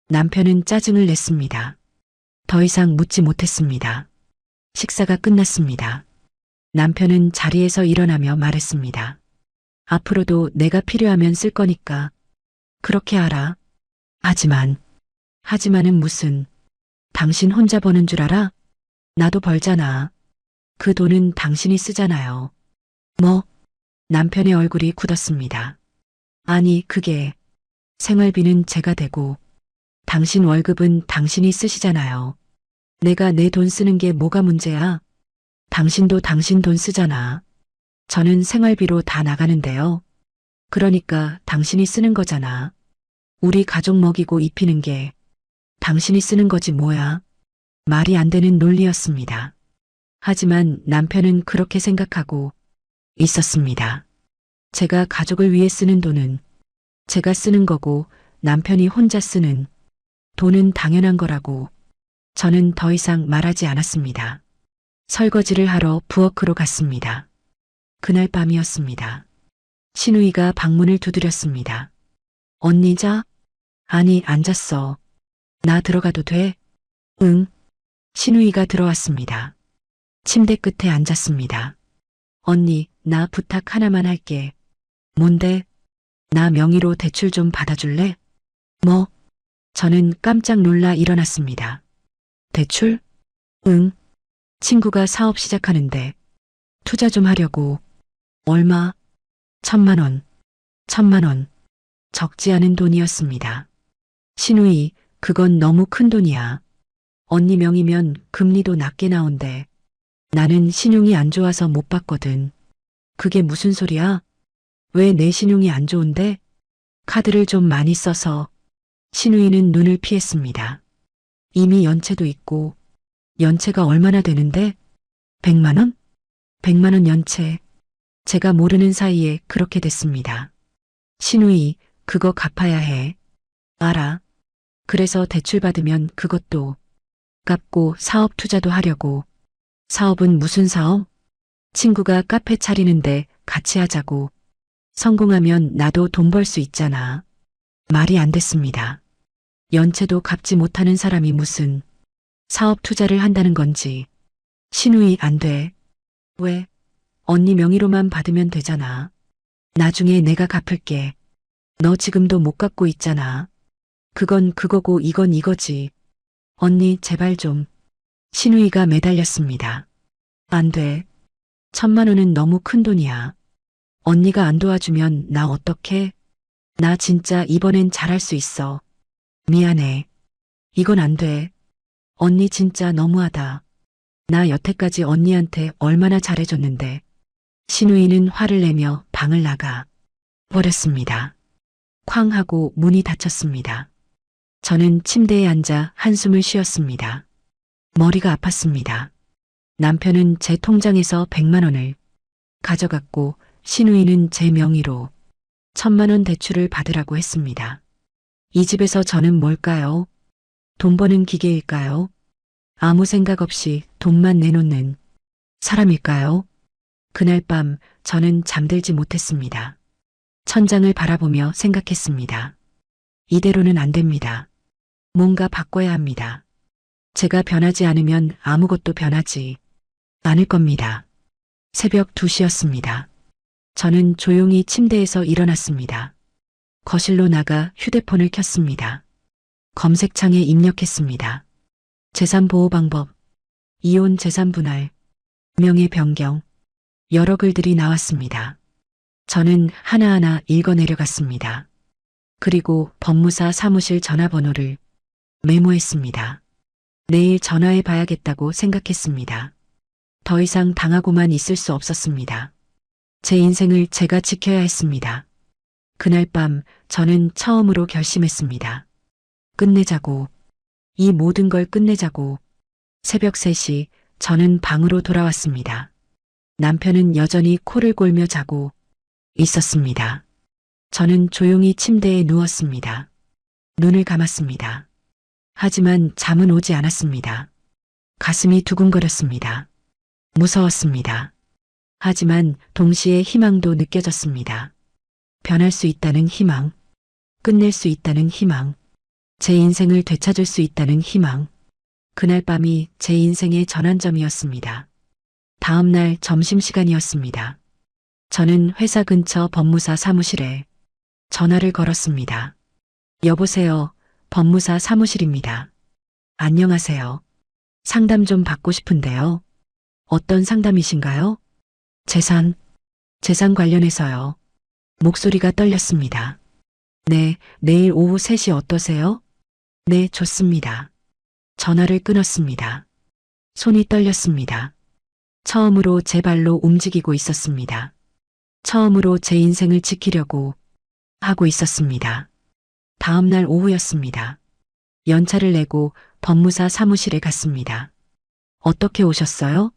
남편은 짜증을 냈습니다. 더 이상 묻지 못했습니다. 식사가 끝났습니다. 남편은 자리에서 일어나며 말했습니다. 앞으로도 내가 필요하면 쓸 거니까 그렇게 알아. 하지만은 무슨, 당신 혼자 버는 줄 알아? 나도 벌잖아. 그 돈은 당신이 쓰잖아요. 뭐? 남편의 얼굴이 굳었습니다. 아니, 그게 생활비는 제가 대고 당신 월급은 당신이 쓰시잖아요. 내가 내 돈 쓰는 게 뭐가 문제야? 당신도 당신 돈 쓰잖아. 저는 생활비로 다 나가는데요. 그러니까 당신이 쓰는 거잖아. 우리 가족 먹이고 입히는 게 당신이 쓰는 거지 뭐야. 말이 안 되는 논리였습니다. 하지만 남편은 그렇게 생각하고 있었습니다. 제가 가족을 위해 쓰는 돈은 제가 쓰는 거고 남편이 혼자 쓰는 돈은 당연한 거라고 저는 더 이상 말하지 않았습니다. 설거지를 하러 부엌으로 갔습니다. 그날 밤이었습니다. 신우이가 방문을 두드렸습니다. 언니 자? 아니, 안 잤어. 나 들어가도 돼? 응. 신우이가 들어왔습니다. 침대 끝에 앉았습니다. 언니, 나 부탁 하나만 할게. 뭔데? 나 명의로 대출 좀 받아줄래? 뭐? 저는 깜짝 놀라 일어났습니다. 대출? 응. 친구가 사업 시작하는데 투자 좀 하려고. 얼마? 1,000만 원. 1,000만 원. 적지 않은 돈이었습니다. 신우이, 그건 너무 큰 돈이야. 언니 명이면 금리도 낮게 나온대. 나는 신용이 안 좋아서 못 받거든. 그게 무슨 소리야? 왜 내 신용이 안 좋은데? 카드를 좀 많이 써서. 신우이는 눈을 피했습니다. 이미 연체도 있고, 연체가 얼마나 되는데? 100만 원? 100만 원 연체. 제가 모르는 사이에 그렇게 됐습니다. 신우이, 그거 갚아야 해. 알아. 그래서 대출 받으면 그것도 갚고 사업 투자도 하려고. 사업은 무슨 사업? 친구가 카페 차리는데 같이 하자고. 성공하면 나도 돈 벌 수 있잖아. 말이 안 됐습니다. 연체도 갚지 못하는 사람이 무슨 사업 투자를 한다는 건지. 신우이, 안 돼. 왜? 언니 명의로만 받으면 되잖아. 나중에 내가 갚을게. 너 지금도 못 갚고 있잖아. 그건 그거고 이건 이거지. 언니, 제발 좀. 신우이가 매달렸습니다. 안 돼. 1,000만 원은 너무 큰 돈이야. 언니가 안 도와주면 나 어떡해? 나 진짜 이번엔 잘할 수 있어. 미안해. 이건 안 돼. 언니 진짜 너무하다. 나 여태까지 언니한테 얼마나 잘해줬는데. 신우이는 화를 내며 방을 나가 버렸습니다. 쾅 하고 문이 닫혔습니다. 저는 침대에 앉아 한숨을 쉬었습니다. 머리가 아팠습니다. 남편은 제 통장에서 100만 원을 가져갔고 신우이는 제 명의로 1,000만 원 대출을 받으라고 했습니다. 이 집에서 저는 뭘까요? 돈 버는 기계일까요? 아무 생각 없이 돈만 내놓는 사람일까요? 그날 밤 저는 잠들지 못했습니다. 천장을 바라보며 생각했습니다. 이대로는 안 됩니다. 뭔가 바꿔야 합니다. 제가 변하지 않으면 아무것도 변하지 않을 겁니다. 새벽 2시였습니다. 저는 조용히 침대에서 일어났습니다. 거실로 나가 휴대폰을 켰습니다. 검색창에 입력했습니다. 재산 보호 방법, 이혼 재산 분할, 명예 변경, 여러 글들이 나왔습니다. 저는 하나하나 읽어 내려갔습니다. 그리고 법무사 사무실 전화번호를 메모했습니다. 내일 전화해 봐야겠다고 생각했습니다. 더 이상 당하고만 있을 수 없었습니다. 제 인생을 제가 지켜야 했습니다. 그날 밤 저는 처음으로 결심했습니다. 끝내자고. 이 모든 걸 끝내자고. 새벽 3시 저는 방으로 돌아왔습니다. 남편은 여전히 코를 골며 자고 있었습니다. 저는 조용히 침대에 누웠습니다. 눈을 감았습니다. 하지만 잠은 오지 않았습니다. 가슴이 두근거렸습니다. 무서웠습니다. 하지만 동시에 희망도 느껴졌습니다. 변할 수 있다는 희망, 끝낼 수 있다는 희망, 제 인생을 되찾을 수 있다는 희망. 그날 밤이 제 인생의 전환점이었습니다. 다음 날 점심시간이었습니다. 저는 회사 근처 법무사 사무실에 전화를 걸었습니다. 여보세요, 법무사 사무실입니다. 안녕하세요. 상담 좀 받고 싶은데요. 어떤 상담이신가요? 재산 관련해서요. 목소리가 떨렸습니다. 네, 내일 오후 3시 어떠세요? 네, 좋습니다. 전화를 끊었습니다. 손이 떨렸습니다. 처음으로 제 발로 움직이고 있었습니다. 처음으로 제 인생을 지키려고 하고 있었습니다. 다음 날 오후였습니다. 연차를 내고 법무사 사무실에 갔습니다. 어떻게 오셨어요?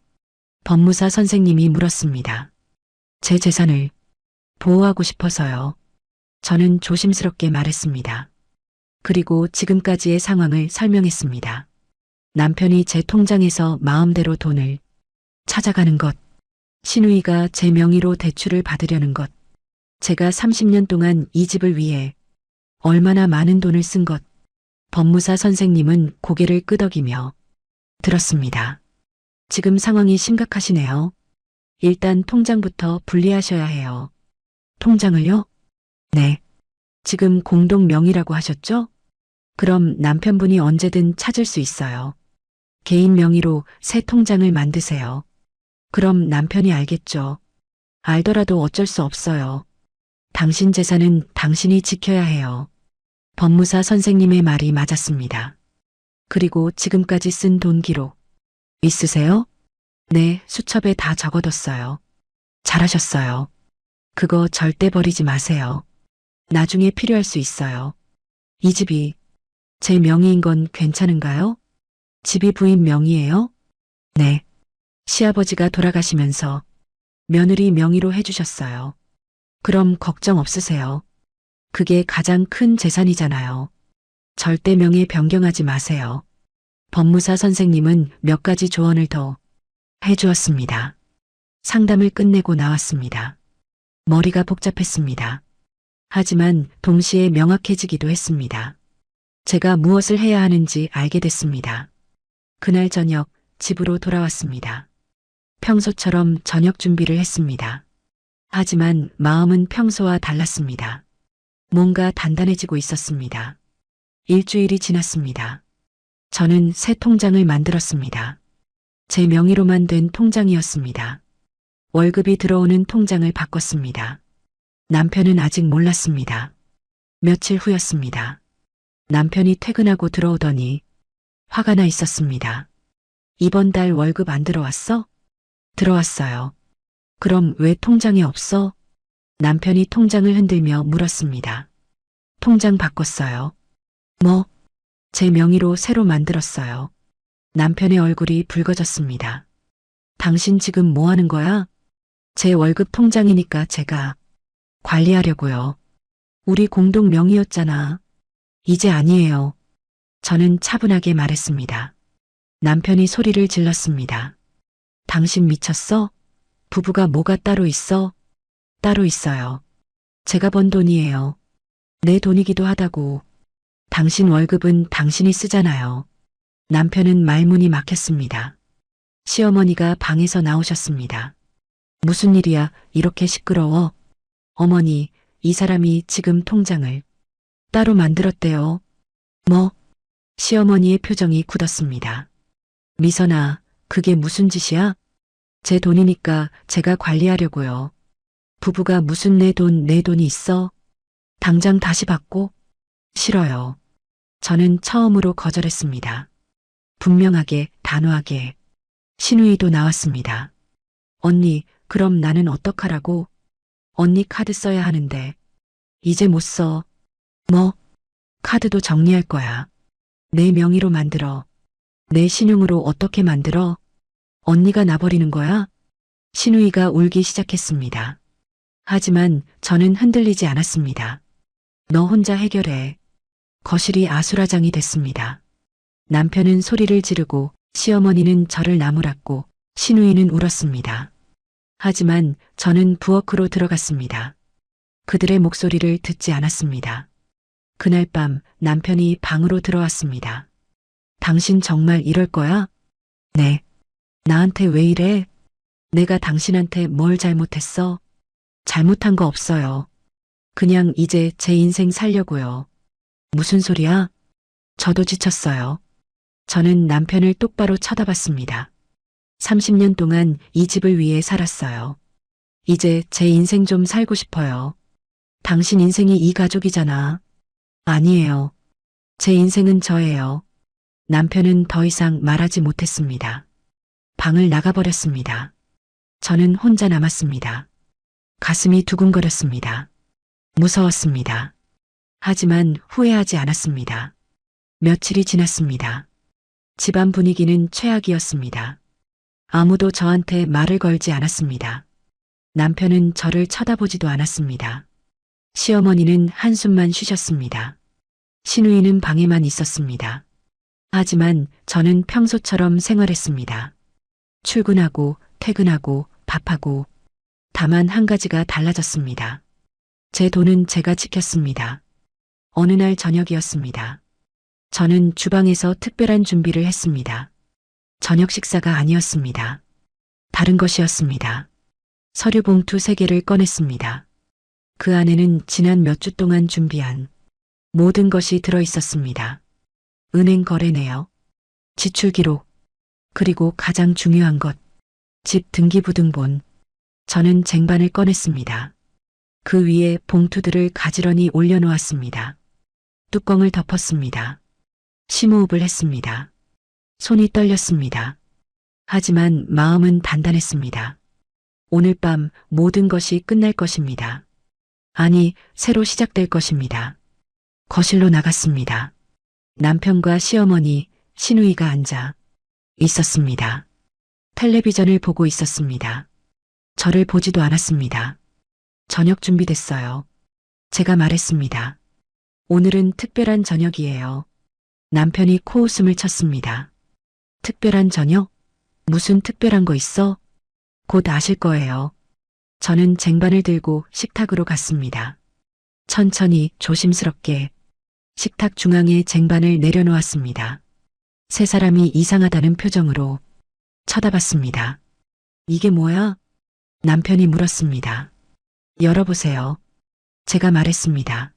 법무사 선생님이 물었습니다. 제 재산을 보호하고 싶어서요. 저는 조심스럽게 말했습니다. 그리고 지금까지의 상황을 설명했습니다. 남편이 제 통장에서 마음대로 돈을 찾아가는 것, 시누이가 제 명의로 대출을 받으려는 것, 제가 30년 동안 이 집을 위해 얼마나 많은 돈을 쓴 것. 법무사 선생님은 고개를 끄덕이며 들었습니다. 지금 상황이 심각하시네요. 일단 통장부터 분리하셔야 해요. 통장을요? 네. 지금 공동 명의라고 하셨죠? 그럼 남편분이 언제든 찾을 수 있어요. 개인 명의로 새 통장을 만드세요. 그럼 남편이 알겠죠. 알더라도 어쩔 수 없어요. 당신 재산은 당신이 지켜야 해요. 법무사 선생님의 말이 맞았습니다. 그리고 지금까지 쓴 돈 기록 있으세요? 네, 수첩에 다 적어뒀어요. 잘하셨어요. 그거 절대 버리지 마세요. 나중에 필요할 수 있어요. 이 집이 제 명의인 건 괜찮은가요? 집이 부인 명의예요? 네. 시아버지가 돌아가시면서 며느리 명의로 해주셨어요. 그럼 걱정 없으세요. 그게 가장 큰 재산이잖아요. 절대 명의 변경하지 마세요. 법무사 선생님은 몇 가지 조언을 더 해주었습니다. 상담을 끝내고 나왔습니다. 머리가 복잡했습니다. 하지만 동시에 명확해지기도 했습니다. 제가 무엇을 해야 하는지 알게 됐습니다. 그날 저녁 집으로 돌아왔습니다. 평소처럼 저녁 준비를 했습니다. 하지만 마음은 평소와 달랐습니다. 뭔가 단단해지고 있었습니다. 일주일이 지났습니다. 저는 새 통장을 만들었습니다. 제 명의로만 된 통장이었습니다. 월급이 들어오는 통장을 바꿨습니다. 남편은 아직 몰랐습니다. 며칠 후였습니다. 남편이 퇴근하고 들어오더니 화가 나 있었습니다. 이번 달 월급 안 들어왔어? 들어왔어요. 그럼 왜 통장에 없어? 남편이 통장을 흔들며 물었습니다. 통장 바꿨어요. 뭐? 제 명의로 새로 만들었어요. 남편의 얼굴이 붉어졌습니다. 당신 지금 뭐 하는 거야? 제 월급 통장이니까 제가 관리하려고요. 우리 공동 명의였잖아. 이제 아니에요. 저는 차분하게 말했습니다. 남편이 소리를 질렀습니다. 당신 미쳤어? 부부가 뭐가 따로 있어? 따로 있어요. 제가 번 돈이에요. 내 돈이기도 하다고. 당신 월급은 당신이 쓰잖아요. 남편은 말문이 막혔습니다. 시어머니가 방에서 나오셨습니다. 무슨 일이야, 이렇게 시끄러워? 어머니, 이 사람이 지금 통장을 따로 만들었대요. 뭐? 시어머니의 표정이 굳었습니다. 미선아, 그게 무슨 짓이야? 제 돈이니까 제가 관리하려고요. 부부가 무슨 내 돈이 있어? 당장 다시 받고? 싫어요. 저는 처음으로 거절했습니다. 분명하게, 단호하게. 신우이도 나왔습니다. 언니, 그럼 나는 어떡하라고? 언니 카드 써야 하는데. 이제 못 써. 뭐? 카드도 정리할 거야. 내 명의로 만들어. 내 신용으로 어떻게 만들어? 언니가 나버리는 거야? 신우이가 울기 시작했습니다. 하지만 저는 흔들리지 않았습니다. 너 혼자 해결해. 거실이 아수라장이 됐습니다. 남편은 소리를 지르고 시어머니는 저를 나무랐고 신우이는 울었습니다. 하지만 저는 부엌으로 들어갔습니다. 그들의 목소리를 듣지 않았습니다. 그날 밤 남편이 방으로 들어왔습니다. 당신 정말 이럴 거야? 네. 나한테 왜 이래? 내가 당신한테 뭘 잘못했어? 잘못한 거 없어요. 그냥 이제 제 인생 살려고요. 무슨 소리야? 저도 지쳤어요. 저는 남편을 똑바로 쳐다봤습니다. 30년 동안 이 집을 위해 살았어요. 이제 제 인생 좀 살고 싶어요. 당신 인생이 이 가족이잖아. 아니에요. 제 인생은 저예요. 남편은 더 이상 말하지 못했습니다. 방을 나가버렸습니다. 저는 혼자 남았습니다. 가슴이 두근거렸습니다. 무서웠습니다. 하지만 후회하지 않았습니다. 며칠이 지났습니다. 집안 분위기는 최악이었습니다. 아무도 저한테 말을 걸지 않았습니다. 남편은 저를 쳐다보지도 않았습니다. 시어머니는 한숨만 쉬셨습니다. 신우이는 방에만 있었습니다. 하지만 저는 평소처럼 생활했습니다. 출근하고 퇴근하고 밥하고 다만 한 가지가 달라졌습니다. 제 돈은 제가 지켰습니다. 어느 날 저녁이었습니다. 저는 주방에서 특별한 준비를 했습니다. 저녁 식사가 아니었습니다. 다른 것이었습니다. 서류 봉투 3개를 꺼냈습니다. 그 안에는 지난 몇 주 동안 준비한 모든 것이 들어 있었습니다. 은행 거래 내역, 지출 기록, 그리고 가장 중요한 것, 집 등기부등본. 저는 쟁반을 꺼냈습니다. 그 위에 봉투들을 가지런히 올려놓았습니다. 뚜껑을 덮었습니다. 심호흡을 했습니다. 손이 떨렸습니다. 하지만 마음은 단단했습니다. 오늘 밤 모든 것이 끝날 것입니다. 아니, 새로 시작될 것입니다. 거실로 나갔습니다. 남편과 시어머니, 신우이가 앉아 있었습니다. 텔레비전을 보고 있었습니다. 저를 보지도 않았습니다. 저녁 준비됐어요. 제가 말했습니다. 오늘은 특별한 저녁이에요. 남편이 코웃음을 쳤습니다. 특별한 저녁? 무슨 특별한 거 있어? 곧 아실 거예요. 저는 쟁반을 들고 식탁으로 갔습니다. 천천히 조심스럽게 식탁 중앙에 쟁반을 내려놓았습니다. 세 사람이 이상하다는 표정으로 쳐다봤습니다. 이게 뭐야? 남편이 물었습니다. 열어보세요. 제가 말했습니다.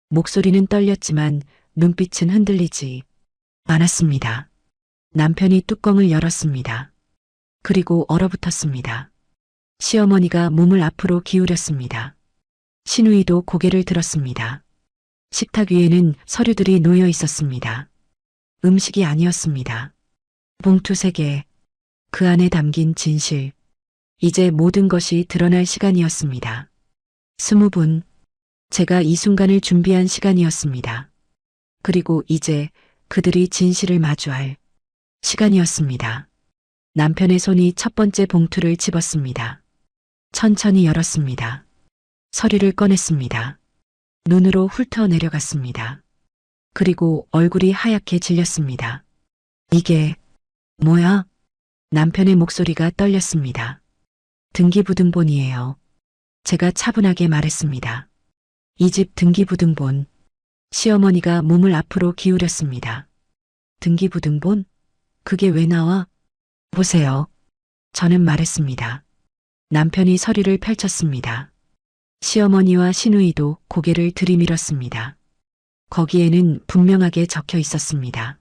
목소리는 떨렸지만 눈빛은 흔들리지 않았습니다. 남편이 뚜껑을 열었습니다. 그리고 얼어붙었습니다. 시어머니가 몸을 앞으로 기울였습니다. 신우이도 고개를 들었습니다. 식탁 위에는 서류들이 놓여 있었습니다. 음식이 아니었습니다. 봉투 3개, 그 안에 담긴 진실. 이제 모든 것이 드러날 시간이었습니다. 20분, 제가 이 순간을 준비한 시간이었습니다. 그리고 이제 그들이 진실을 마주할 시간이었습니다. 남편의 손이 첫 번째 봉투를 집었습니다. 천천히 열었습니다. 서류를 꺼냈습니다. 눈으로 훑어 내려갔습니다. 그리고 얼굴이 하얗게 질렸습니다. 이게 뭐야? 남편의 목소리가 떨렸습니다. 등기부등본이에요. 제가 차분하게 말했습니다. 이 집 등기부등본. 시어머니가 몸을 앞으로 기울였습니다. 등기부등본? 그게 왜 나와? 보세요. 저는 말했습니다. 남편이 서류를 펼쳤습니다. 시어머니와 신우이도 고개를 들이밀었습니다. 거기에는 분명하게 적혀 있었습니다.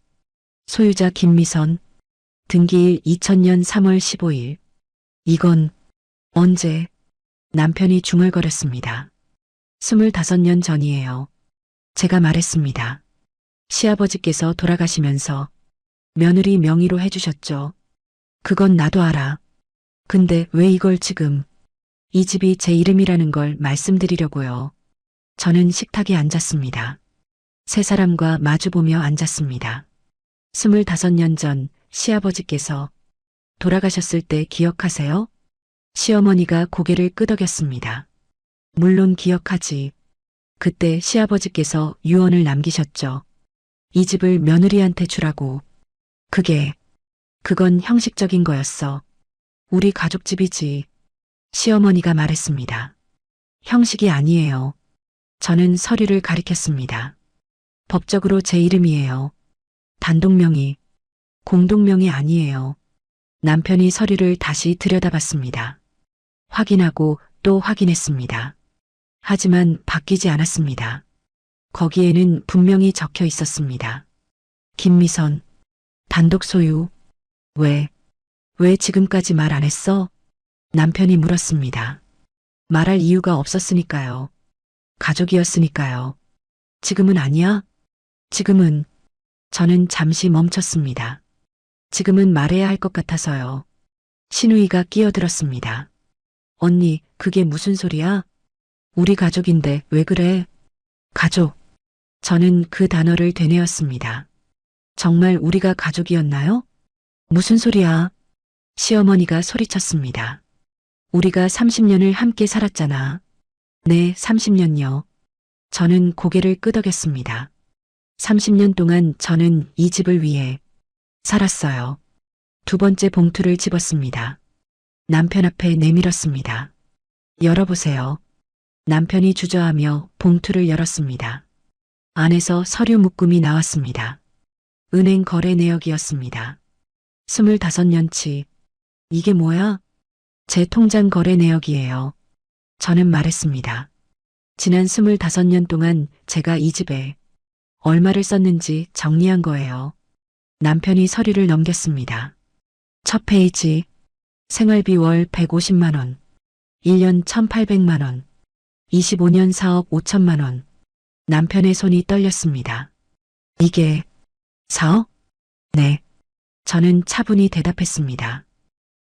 소유자 김미선, 등기일 2000년 3월 15일, 이건 언제? 남편이 중얼거렸습니다. 25년 전이에요. 제가 말했습니다. 시아버지께서 돌아가시면서 며느리 명의로 해주셨죠. 그건 나도 알아. 근데 왜 이걸 지금? 이 집이 제 이름이라는 걸 말씀드리려고요. 저는 식탁에 앉았습니다. 세 사람과 마주보며 앉았습니다. 25년 전 시아버지께서 돌아가셨을 때 기억하세요? 시어머니가 고개를 끄덕였습니다. 물론 기억하지. 그때 시아버지께서 유언을 남기셨죠. 이 집을 며느리한테 주라고. 그건 형식적인 거였어. 우리 가족집이지. 시어머니가 말했습니다. 형식이 아니에요. 저는 서류를 가리켰습니다. 법적으로 제 이름이에요. 단독명의, 공동명의 아니에요. 남편이 서류를 다시 들여다봤습니다. 확인하고 또 확인했습니다. 하지만 바뀌지 않았습니다. 거기에는 분명히 적혀 있었습니다. 김미선, 단독 소유. 왜 지금까지 말 안 했어? 남편이 물었습니다. 말할 이유가 없었으니까요. 가족이었으니까요. 지금은 아니야? 지금은. 저는 잠시 멈췄습니다. 지금은 말해야 할 것 같아서요. 신우이가 끼어들었습니다. 언니, 그게 무슨 소리야? 우리 가족인데 왜 그래? 가족. 저는 그 단어를 되뇌었습니다. 정말 우리가 가족이었나요? 무슨 소리야? 시어머니가 소리쳤습니다. 우리가 30년을 함께 살았잖아. 네, 30년요. 저는 고개를 끄덕였습니다. 30년 동안 저는 이 집을 위해 살았어요. 두 번째 봉투를 집었습니다. 남편 앞에 내밀었습니다. 열어보세요. 남편이 주저하며 봉투를 열었습니다. 안에서 서류 묶음이 나왔습니다. 은행 거래 내역이었습니다. 25년치. 이게 뭐야? 제 통장 거래 내역이에요. 저는 말했습니다. 지난 25년 동안 제가 이 집에 얼마를 썼는지 정리한 거예요. 남편이 서류를 넘겼습니다. 첫 페이지. 생활비 월 150만 원. 1년 1,800만 원. 25년 4억 5천만 원. 남편의 손이 떨렸습니다. 이게 4억? 네. 저는 차분히 대답했습니다.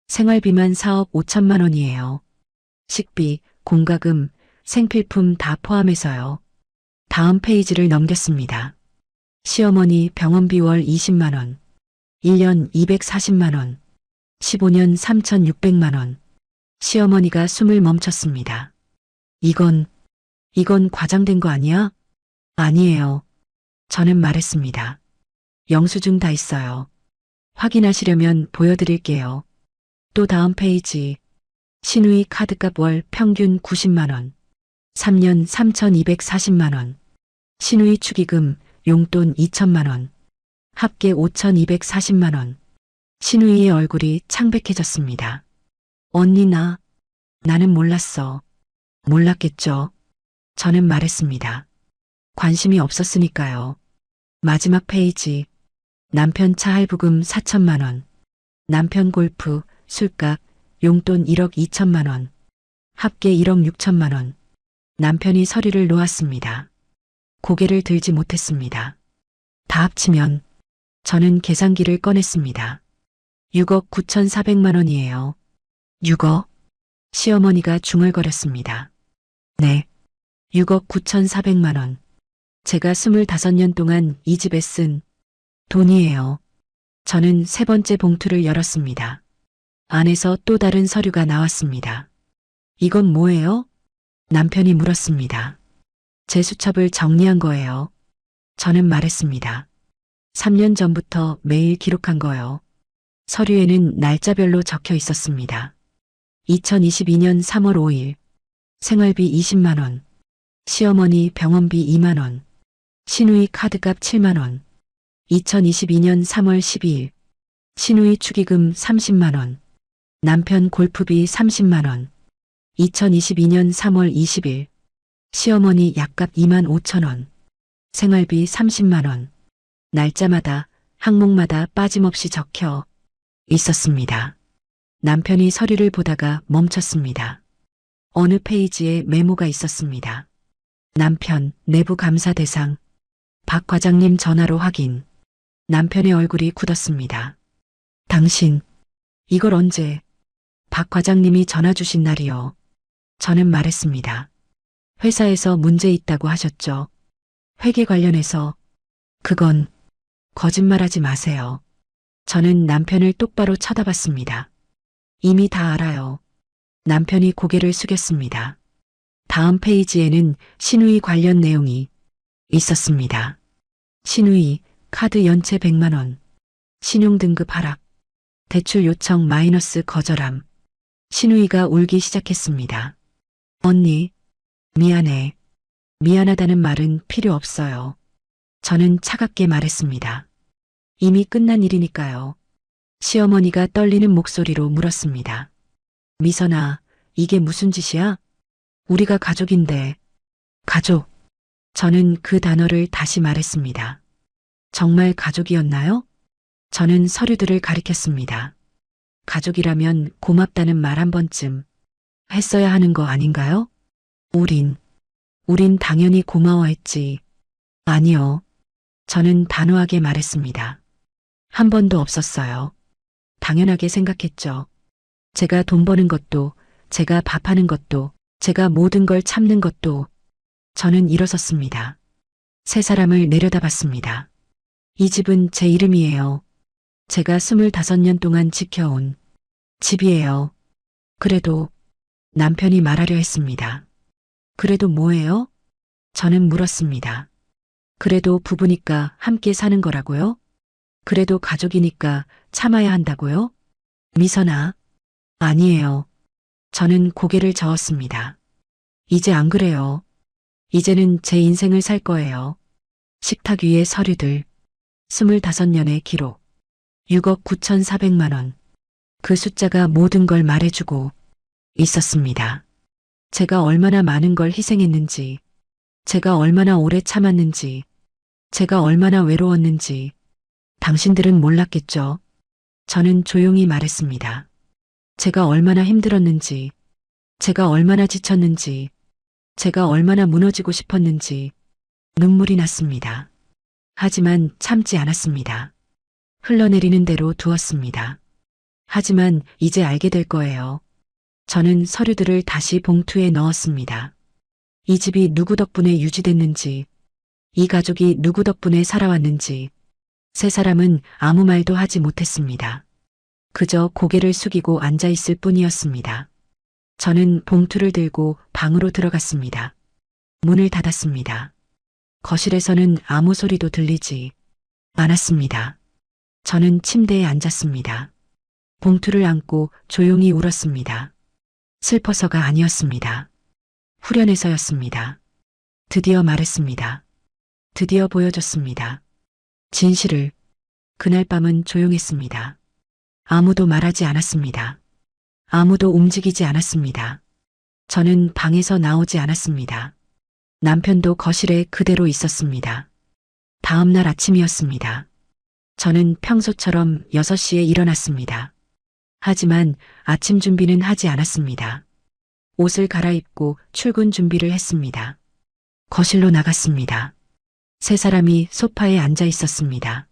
생활비만 4억 5천만 원이에요. 식비, 공과금, 생필품 다 포함해서요. 다음 페이지를 넘겼습니다. 시어머니 병원비 월 20만 원. 1년 240만 원. 15년 3,600만 원. 시어머니가 숨을 멈췄습니다. 이건 과장된 거 아니야? 아니에요. 저는 말했습니다. 영수증 다 있어요. 확인하시려면 보여드릴게요. 또 다음 페이지. 신우이 카드값 월 평균 90만 원. 3년 3,240만 원. 신우이 축의금, 용돈 2천만 원. 합계 5,240만 원. 신우이의 얼굴이 창백해졌습니다. 언니 나는 몰랐어. 몰랐겠죠. 저는 말했습니다. 관심이 없었으니까요. 마지막 페이지. 남편 차 할부금 4천만 원. 남편 골프, 술값, 용돈 1억 2천만 원. 합계 1억 6천만 원. 남편이 서류를 놓았습니다. 고개를 들지 못했습니다. 다 합치면 저는 계산기를 꺼냈습니다. 6억 9,400만 원이에요. 6억? 시어머니가 중얼거렸습니다. 네. 6억 9,400만 원. 제가 25년 동안 이 집에 쓴 돈이에요. 저는 세 번째 봉투를 열었습니다. 안에서 또 다른 서류가 나왔습니다. 이건 뭐예요? 남편이 물었습니다. 제 수첩을 정리한 거예요. 저는 말했습니다. 3년 전부터 매일 기록한 거요. 서류에는 날짜별로 적혀 있었습니다. 2022년 3월 5일. 생활비 20만 원. 시어머니 병원비 2만 원. 신우이 카드값 7만 원. 2022년 3월 12일. 신우이 축의금 30만 원. 남편 골프비 30만 원. 2022년 3월 20일. 시어머니 약값 2만 5천 원. 생활비 30만 원. 날짜마다 항목마다 빠짐없이 적혀 있었습니다. 남편이 서류를 보다가 멈췄습니다. 어느 페이지에 메모가 있었습니다. 남편, 내부 감사 대상. 박 과장님 전화로 확인. 남편의 얼굴이 굳었습니다. 당신, 이걸 언제? 박 과장님이 전화 주신 날이요. 저는 말했습니다. 회사에서 문제 있다고 하셨죠. 회계 관련해서. 그건 거짓말하지 마세요. 저는 남편을 똑바로 쳐다봤습니다. 이미 다 알아요. 남편이 고개를 숙였습니다. 다음 페이지에는 신우이 관련 내용이 있었습니다. 신우이, 카드 연체 100만 원. 신용등급 하락. 대출 요청 마이너스 거절함. 신우이가 울기 시작했습니다. 언니, 미안해. 미안하다는 말은 필요 없어요. 저는 차갑게 말했습니다. 이미 끝난 일이니까요. 시어머니가 떨리는 목소리로 물었습니다. 미선아, 이게 무슨 짓이야? 우리가 가족인데. 가족. 저는 그 단어를 다시 말했습니다. 정말 가족이었나요? 저는 서류들을 가리켰습니다. 가족이라면 고맙다는 말 한 번쯤 했어야 하는 거 아닌가요? 우린 당연히 고마워했지. 아니요. 저는 단호하게 말했습니다. 한 번도 없었어요. 당연하게 생각했죠. 제가 돈 버는 것도, 제가 밥하는 것도, 제가 모든 걸 참는 것도. 저는 일어섰습니다. 세 사람을 내려다봤습니다. 이 집은 제 이름이에요. 제가 25년 동안 지켜온 집이에요. 그래도 남편이 말하려 했습니다. 그래도 뭐예요? 저는 물었습니다. 그래도 부부니까 함께 사는 거라고요? 그래도 가족이니까 참아야 한다고요? 미선아. 아니에요. 저는 고개를 저었습니다. 이제 안 그래요. 이제는 제 인생을 살 거예요. 식탁 위에 서류들. 25년의 기록. 6억 9,400만 원. 그 숫자가 모든 걸 말해주고 있었습니다. 제가 얼마나 많은 걸 희생했는지, 제가 얼마나 오래 참았는지, 제가 얼마나 외로웠는지, 당신들은 몰랐겠죠. 저는 조용히 말했습니다. 제가 얼마나 힘들었는지, 제가 얼마나 지쳤는지, 제가 얼마나 무너지고 싶었는지. 눈물이 났습니다. 하지만 참지 않았습니다. 흘러내리는 대로 두었습니다. 하지만 이제 알게 될 거예요. 저는 서류들을 다시 봉투에 넣었습니다. 이 집이 누구 덕분에 유지됐는지, 이 가족이 누구 덕분에 살아왔는지, 세 사람은 아무 말도 하지 못했습니다. 그저 고개를 숙이고 앉아 있을 뿐이었습니다. 저는 봉투를 들고 방으로 들어갔습니다. 문을 닫았습니다. 거실에서는 아무 소리도 들리지 않았습니다. 저는 침대에 앉았습니다. 봉투를 안고 조용히 울었습니다. 슬퍼서가 아니었습니다. 후련해서였습니다. 드디어 말했습니다. 드디어 보여줬습니다. 진실을. 그날 밤은 조용했습니다. 아무도 말하지 않았습니다. 아무도 움직이지 않았습니다. 저는 방에서 나오지 않았습니다. 남편도 거실에 그대로 있었습니다. 다음 날 아침이었습니다. 저는 평소처럼 6시에 일어났습니다. 하지만 아침 준비는 하지 않았습니다. 옷을 갈아입고 출근 준비를 했습니다. 거실로 나갔습니다. 세 사람이 소파에 앉아 있었습니다.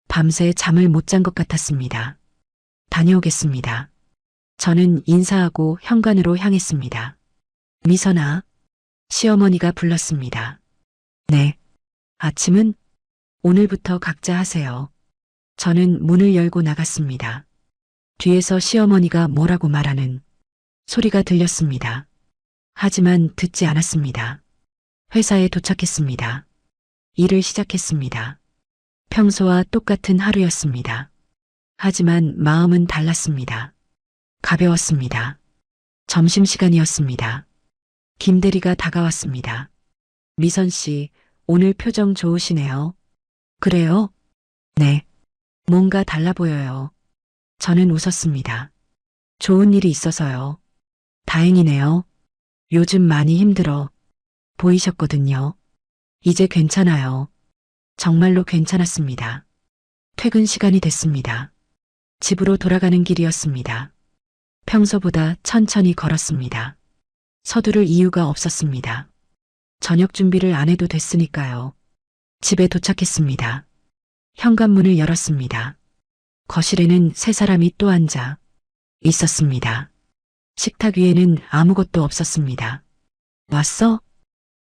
밤새 잠을 못 잔 것 같았습니다. 다녀오겠습니다. 저는 인사하고 현관으로 향했습니다. 미선아. 시어머니가 불렀습니다. 네. 아침은? 오늘부터 각자 하세요. 저는 문을 열고 나갔습니다. 뒤에서 시어머니가 뭐라고 말하는 소리가 들렸습니다. 하지만 듣지 않았습니다. 회사에 도착했습니다. 일을 시작했습니다. 평소와 똑같은 하루였습니다. 하지만 마음은 달랐습니다. 가벼웠습니다. 점심시간이었습니다. 김 대리가 다가왔습니다. 미선 씨, 오늘 표정 좋으시네요. 그래요? 네. 뭔가 달라 보여요. 저는 웃었습니다. 좋은 일이 있어서요. 다행이네요. 요즘 많이 힘들어 보이셨거든요. 이제 괜찮아요. 정말로 괜찮았습니다. 퇴근 시간이 됐습니다. 집으로 돌아가는 길이었습니다. 평소보다 천천히 걸었습니다. 서두를 이유가 없었습니다. 저녁 준비를 안 해도 됐으니까요. 집에 도착했습니다. 현관문을 열었습니다. 거실에는 세 사람이 또 앉아 있었습니다. 식탁 위에는 아무것도 없었습니다. 왔어?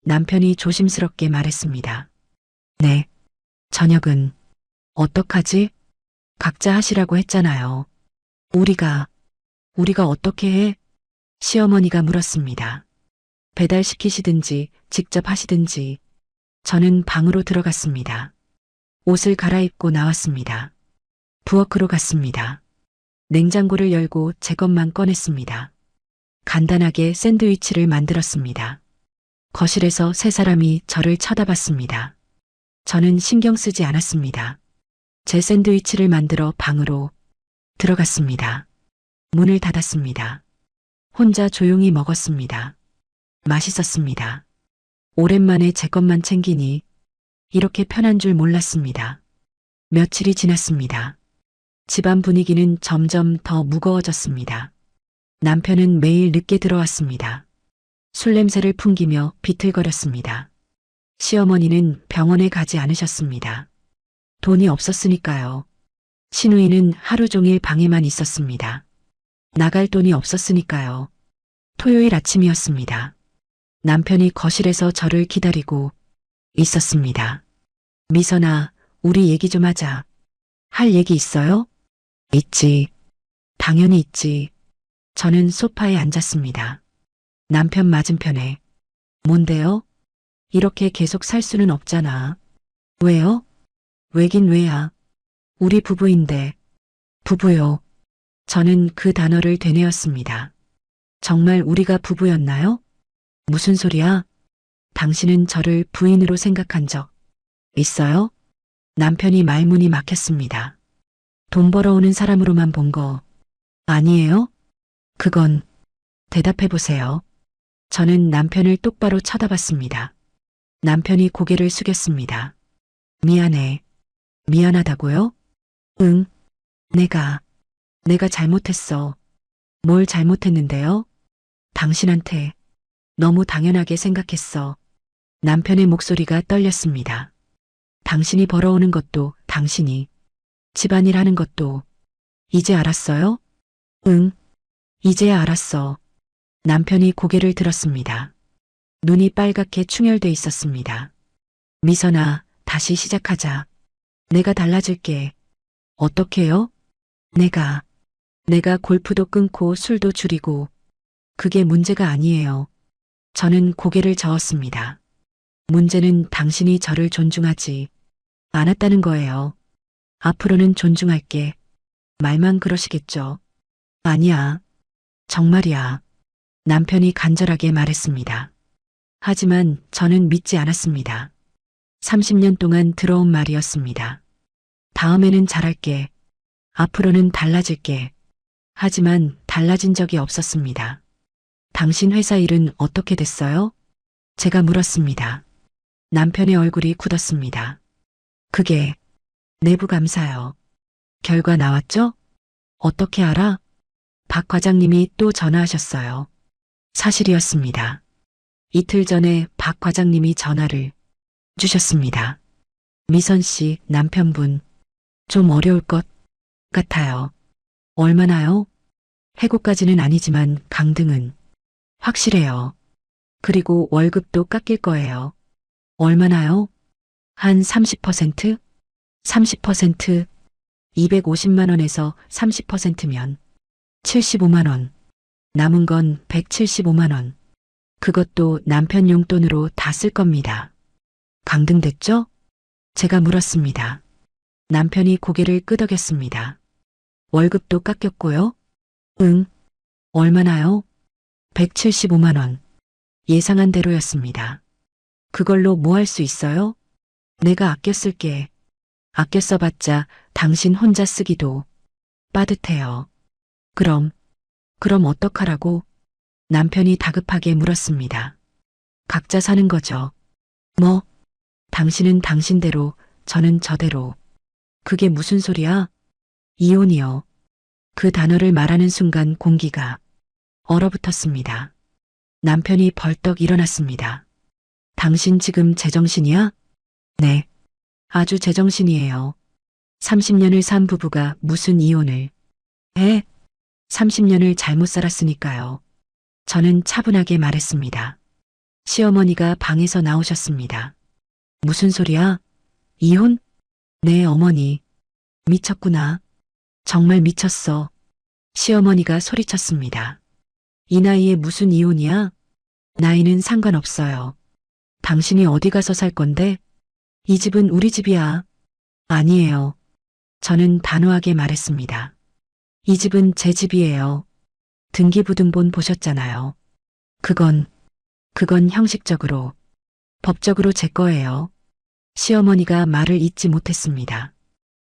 남편이 조심스럽게 말했습니다. 네. 저녁은 어떡하지? 각자 하시라고 했잖아요. 우리가 어떻게 해? 시어머니가 물었습니다. 배달시키시든지 직접 하시든지. 저는 방으로 들어갔습니다. 옷을 갈아입고 나왔습니다. 부엌으로 갔습니다. 냉장고를 열고 제 것만 꺼냈습니다. 간단하게 샌드위치를 만들었습니다. 거실에서 세 사람이 저를 쳐다봤습니다. 저는 신경 쓰지 않았습니다. 제 샌드위치를 만들어 방으로 들어갔습니다. 문을 닫았습니다. 혼자 조용히 먹었습니다. 맛있었습니다. 오랜만에 제 것만 챙기니 이렇게 편한 줄 몰랐습니다. 며칠이 지났습니다. 집안 분위기는 점점 더 무거워졌습니다. 남편은 매일 늦게 들어왔습니다. 술 냄새를 풍기며 비틀거렸습니다. 시어머니는 병원에 가지 않으셨습니다. 돈이 없었으니까요. 시누이는 하루 종일 방에만 있었습니다. 나갈 돈이 없었으니까요. 토요일 아침이었습니다. 남편이 거실에서 저를 기다리고 있었습니다. 미선아, 우리 얘기 좀 하자. 할 얘기 있어요? 있지. 당연히 있지. 저는 소파에 앉았습니다. 남편 맞은편에. 뭔데요? 이렇게 계속 살 수는 없잖아. 왜요? 왜긴 왜야. 우리 부부인데. 부부요. 저는 그 단어를 되뇌었습니다. 정말 우리가 부부였나요? 무슨 소리야? 당신은 저를 부인으로 생각한 적 있어요? 남편이 말문이 막혔습니다. 돈 벌어오는 사람으로만 본 거 아니에요? 그건 대답해 보세요. 저는 남편을 똑바로 쳐다봤습니다. 남편이 고개를 숙였습니다. 미안해. 미안하다고요? 응. 내가 잘못했어. 뭘 잘못했는데요? 당신한테 너무 당연하게 생각했어. 남편의 목소리가 떨렸습니다. 당신이 벌어오는 것도 당신이 집안일 하는 것도 이제 알았어요? 응. 이제야 알았어. 남편이 고개를 들었습니다. 눈이 빨갛게 충혈돼 있었습니다. 미선아, 다시 시작하자. 내가 달라질게. 어떻게요? 내가 골프도 끊고 술도 줄이고 그게 문제가 아니에요. 저는 고개를 저었습니다. 문제는 당신이 저를 존중하지 않았다는 거예요. 앞으로는 존중할게. 말만 그러시겠죠. 아니야. 정말이야. 남편이 간절하게 말했습니다. 하지만 저는 믿지 않았습니다. 30년 동안 들어온 말이었습니다. 다음에는 잘할게. 앞으로는 달라질게. 하지만 달라진 적이 없었습니다. 당신 회사 일은 어떻게 됐어요? 제가 물었습니다. 남편의 얼굴이 굳었습니다. 그게 내부 감사요. 결과 나왔죠? 어떻게 알아? 박 과장님이 또 전화하셨어요. 사실이었습니다. 이틀 전에 박 과장님이 전화를 주셨습니다. 미선 씨, 남편분, 좀 어려울 것 같아요. 얼마나요? 해고까지는 아니지만 강등은 확실해요. 그리고 월급도 깎일 거예요. 얼마나요? 한 30%? 30%? 250만 원에서 30%면 75만 원. 남은 건 175만 원. 그것도 남편 용돈으로 다 쓸 겁니다. 강등됐죠? 제가 물었습니다. 남편이 고개를 끄덕였습니다. 월급도 깎였고요? 응. 얼마나요? 175만 원. 예상한 대로였습니다. 그걸로 뭐 할 수 있어요? 내가 아껴 쓸게. 아껴 써봤자 당신 혼자 쓰기도 빠듯해요. 그럼 어떡하라고? 남편이 다급하게 물었습니다. 각자 사는 거죠. 뭐? 당신은 당신대로, 저는 저대로. 그게 무슨 소리야? 이혼이요. 그 단어를 말하는 순간 공기가 얼어붙었습니다. 남편이 벌떡 일어났습니다. 당신 지금 제정신이야? 네. 아주 제정신이에요. 30년을 산 부부가 무슨 이혼을 해? 30년을 잘못 살았으니까요. 저는 차분하게 말했습니다. 시어머니가 방에서 나오셨습니다. 무슨 소리야? 이혼? 네, 어머니. 미쳤구나. 정말 미쳤어. 시어머니가 소리쳤습니다. 이 나이에 무슨 이혼이야? 나이는 상관없어요. 당신이 어디 가서 살 건데? 이 집은 우리 집이야. 아니에요. 저는 단호하게 말했습니다. 이 집은 제 집이에요. 등기부등본 보셨잖아요. 그건 형식적으로, 법적으로 제 거예요. 시어머니가 말을 잇지 못했습니다.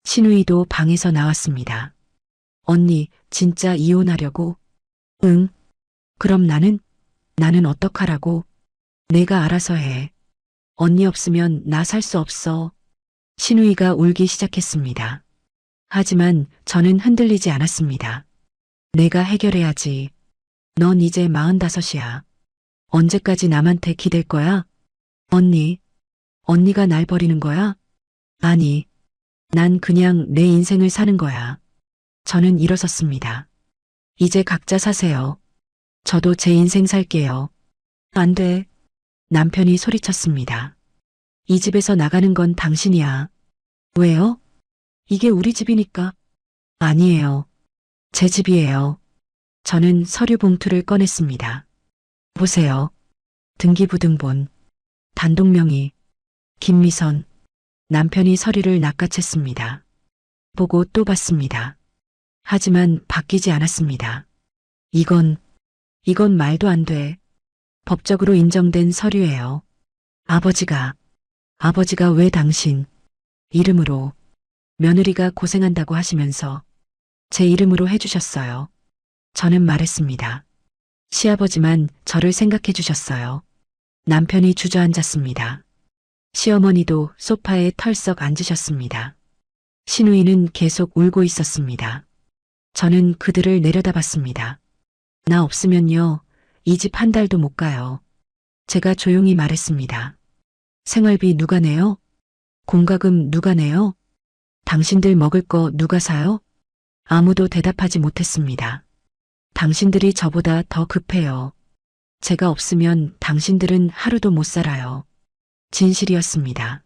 신우이도 방에서 나왔습니다. 언니, 진짜 이혼하려고? 응. 그럼 나는 어떡하라고? 내가 알아서 해. 언니 없으면 나 살 수 없어. 신우이가 울기 시작했습니다. 하지만 저는 흔들리지 않았습니다. 내가 해결해야지. 넌 이제 45이야. 언제까지 남한테 기댈 거야? 언니가 날 버리는 거야? 아니, 난 그냥 내 인생을 사는 거야. 저는 일어섰습니다. 이제 각자 사세요. 저도 제 인생 살게요. 안 돼. 남편이 소리쳤습니다. 이 집에서 나가는 건 당신이야. 왜요? 이게 우리 집이니까. 아니에요. 제 집이에요. 저는 서류 봉투를 꺼냈습니다. 보세요. 등기부등본, 단독명의, 김미선. 남편이 서류를 낚아챘습니다. 보고 또 봤습니다. 하지만 바뀌지 않았습니다. 이건 말도 안 돼. 법적으로 인정된 서류예요. 아버지가 왜 당신 이름으로 며느리가 고생한다고 하시면서 제 이름으로 해주셨어요. 저는 말했습니다. 시아버지만 저를 생각해 주셨어요. 남편이 주저앉았습니다. 시어머니도 소파에 털썩 앉으셨습니다. 신우이는 계속 울고 있었습니다. 저는 그들을 내려다봤습니다. 나 없으면요, 이 집 한 달도 못 가요. 제가 조용히 말했습니다. 생활비 누가 내요? 공과금 누가 내요? 당신들 먹을 거 누가 사요? 아무도 대답하지 못했습니다. 당신들이 저보다 더 급해요. 제가 없으면 당신들은 하루도 못 살아요. 진실이었습니다.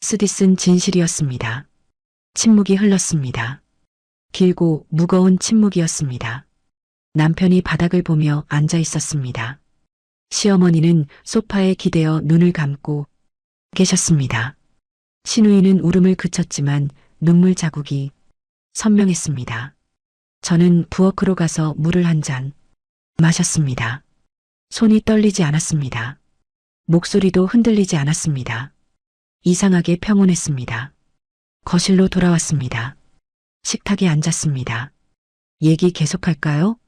쓰디쓴 진실이었습니다. 침묵이 흘렀습니다. 길고 무거운 침묵이었습니다. 남편이 바닥을 보며 앉아 있었습니다. 시어머니는 소파에 기대어 눈을 감고 계셨습니다. 신우이는 울음을 그쳤지만 눈물 자국이 선명했습니다. 저는 부엌으로 가서 물을 한 잔 마셨습니다. 손이 떨리지 않았습니다. 목소리도 흔들리지 않았습니다. 이상하게 평온했습니다. 거실로 돌아왔습니다. 식탁에 앉았습니다. 얘기 계속할까요?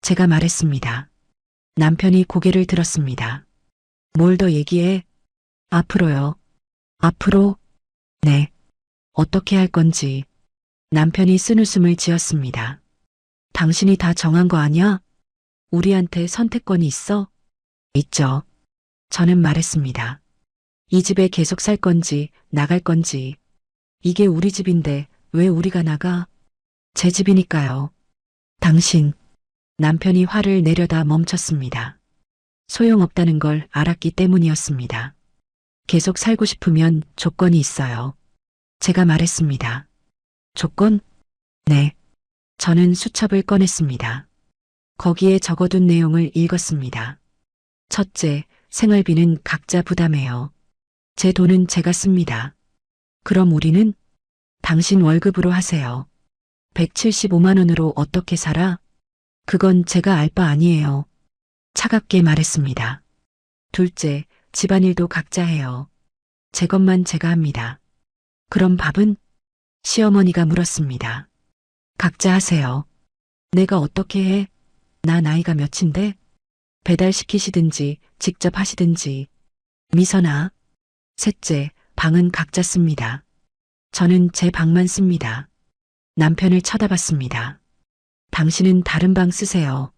제가 말했습니다. 남편이 고개를 들었습니다. 뭘 더 얘기해? 앞으로요. 앞으로? 네. 어떻게 할 건지. 남편이 쓴웃음을 지었습니다. 당신이 다 정한 거 아니야? 우리한테 선택권이 있어? 있죠. 저는 말했습니다. 이 집에 계속 살 건지 나갈 건지. 이게 우리 집인데 왜 우리가 나가? 제 집이니까요. 당신. 남편이 화를 내려다 멈췄습니다. 소용없다는 걸 알았기 때문이었습니다. 계속 살고 싶으면 조건이 있어요. 제가 말했습니다. 조건? 네. 저는 수첩을 꺼냈습니다. 거기에 적어둔 내용을 읽었습니다. 첫째, 생활비는 각자 부담해요. 제 돈은 제가 씁니다. 그럼 우리는? 당신 월급으로 하세요. 175만 원으로 어떻게 살아? 그건 제가 알 바 아니에요. 차갑게 말했습니다. 둘째, 집안일도 각자 해요. 제 것만 제가 합니다. 그럼 밥은? 시어머니가 물었습니다. 각자 하세요. 내가 어떻게 해? 나 나이가 몇인데? 배달시키시든지 직접 하시든지. 미선아. 셋째, 방은 각자 씁니다. 저는 제 방만 씁니다. 남편을 쳐다봤습니다. 당신은 다른 방 쓰세요.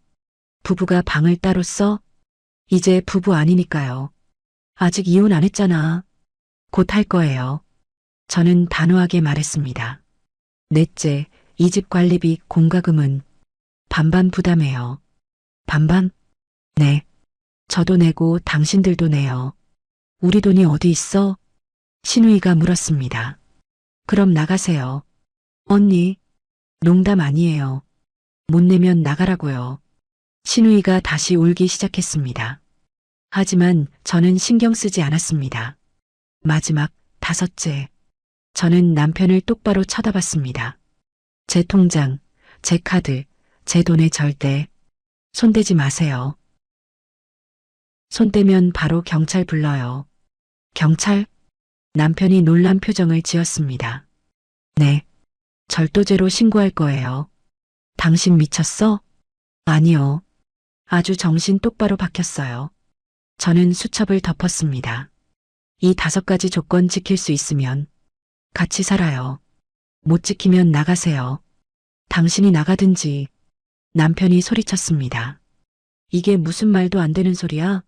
부부가 방을 따로 써? 이제 부부 아니니까요. 아직 이혼 안 했잖아. 곧 할 거예요. 저는 단호하게 말했습니다. 넷째, 이 집 관리비 공과금은 반반 부담해요. 반반? 네. 저도 내고 당신들도 내요. 우리 돈이 어디 있어? 신우이가 물었습니다. 그럼 나가세요. 언니, 농담 아니에요. 못 내면 나가라고요. 신우이가 다시 울기 시작했습니다. 하지만 저는 신경 쓰지 않았습니다. 마지막 다섯째. 저는 남편을 똑바로 쳐다봤습니다. 제 통장, 제 카드, 제 돈에 절대 손대지 마세요. 손대면 바로 경찰 불러요. 경찰? 남편이 놀란 표정을 지었습니다. 네. 절도죄로 신고할 거예요. 당신 미쳤어? 아니요. 아주 정신 똑바로 박혔어요. 저는 수첩을 덮었습니다. 이 5가지 조건 지킬 수 있으면 같이 살아요. 못 지키면 나가세요. 당신이 나가든지. 남편이 소리쳤습니다. 이게 무슨 말도 안 되는 소리야?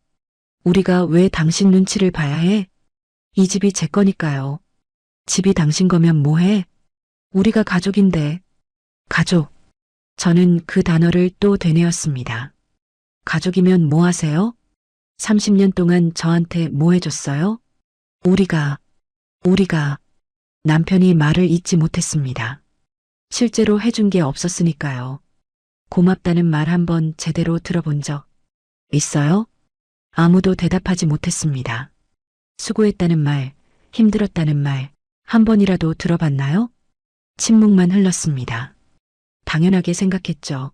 우리가 왜 당신 눈치를 봐야 해? 이 집이 제 거니까요. 집이 당신 거면 뭐해? 우리가 가족인데. 가족. 저는 그 단어를 또 되뇌었습니다. 가족이면 뭐 하세요? 30년 동안 저한테 뭐 해줬어요? 우리가. 남편이 말을 잇지 못했습니다. 실제로 해준 게 없었으니까요. 고맙다는 말 한번 제대로 들어본 적 있어요? 아무도 대답하지 못했습니다. 수고했다는 말, 힘들었다는 말, 한 번이라도 들어봤나요? 침묵만 흘렀습니다. 당연하게 생각했죠.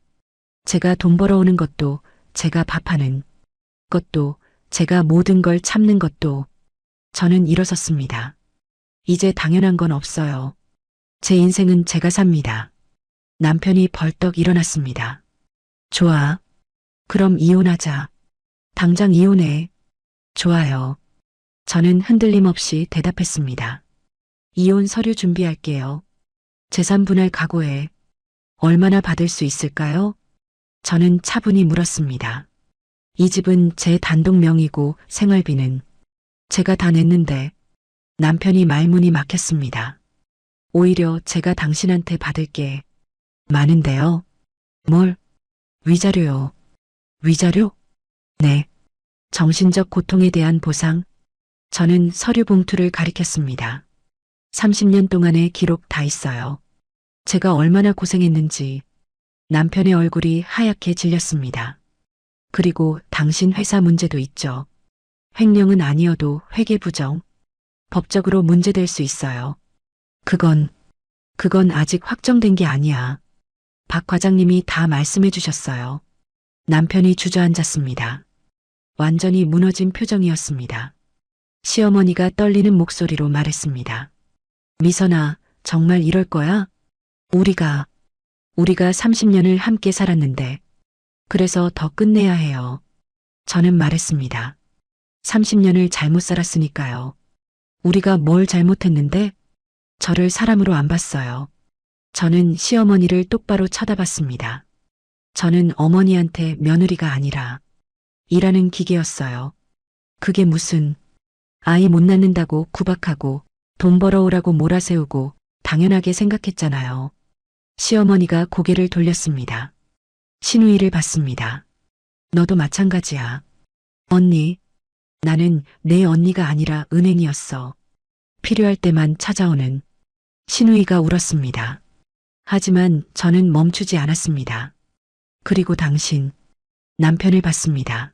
제가 돈 벌어오는 것도, 제가 밥하는 것도, 제가 모든 걸 참는 것도. 저는 일어섰습니다. 이제 당연한 건 없어요. 제 인생은 제가 삽니다. 남편이 벌떡 일어났습니다. 좋아. 그럼 이혼하자. 당장 이혼해. 좋아요. 저는 흔들림 없이 대답했습니다. 이혼 서류 준비할게요. 재산 분할 각오해. 얼마나 받을 수 있을까요? 저는 차분히 물었습니다. 이 집은 제 단독 명의고 생활비는 제가 다 냈는데. 남편이 말문이 막혔습니다. 오히려 제가 당신한테 받을 게 많은데요. 뭘? 위자료요. 위자료? 네. 정신적 고통에 대한 보상. 저는 서류 봉투를 가리켰습니다. 30년 동안의 기록 다 있어요. 제가 얼마나 고생했는지. 남편의 얼굴이 하얗게 질렸습니다. 그리고 당신 회사 문제도 있죠. 횡령은 아니어도 회계 부정. 법적으로 문제될 수 있어요. 그건 아직 확정된 게 아니야. 박 과장님이 다 말씀해 주셨어요. 남편이 주저앉았습니다. 완전히 무너진 표정이었습니다. 시어머니가 떨리는 목소리로 말했습니다. 미선아, 정말 이럴 거야? 우리가 30년을 함께 살았는데. 그래서 더 끝내야 해요. 저는 말했습니다. 30년을 잘못 살았으니까요. 우리가 뭘 잘못했는데? 저를 사람으로 안 봤어요. 저는 시어머니를 똑바로 쳐다봤습니다. 저는 어머니한테 며느리가 아니라 일하는 기계였어요. 그게 무슨 아이 못 낳는다고 구박하고 돈 벌어오라고 몰아세우고 당연하게 생각했잖아요. 시어머니가 고개를 돌렸습니다. 신우이를 봤습니다. 너도 마찬가지야. 언니. 나는 내 언니가 아니라 은행이었어. 필요할 때만 찾아오는. 신우이가 울었습니다. 하지만 저는 멈추지 않았습니다. 그리고 당신. 남편을 봤습니다.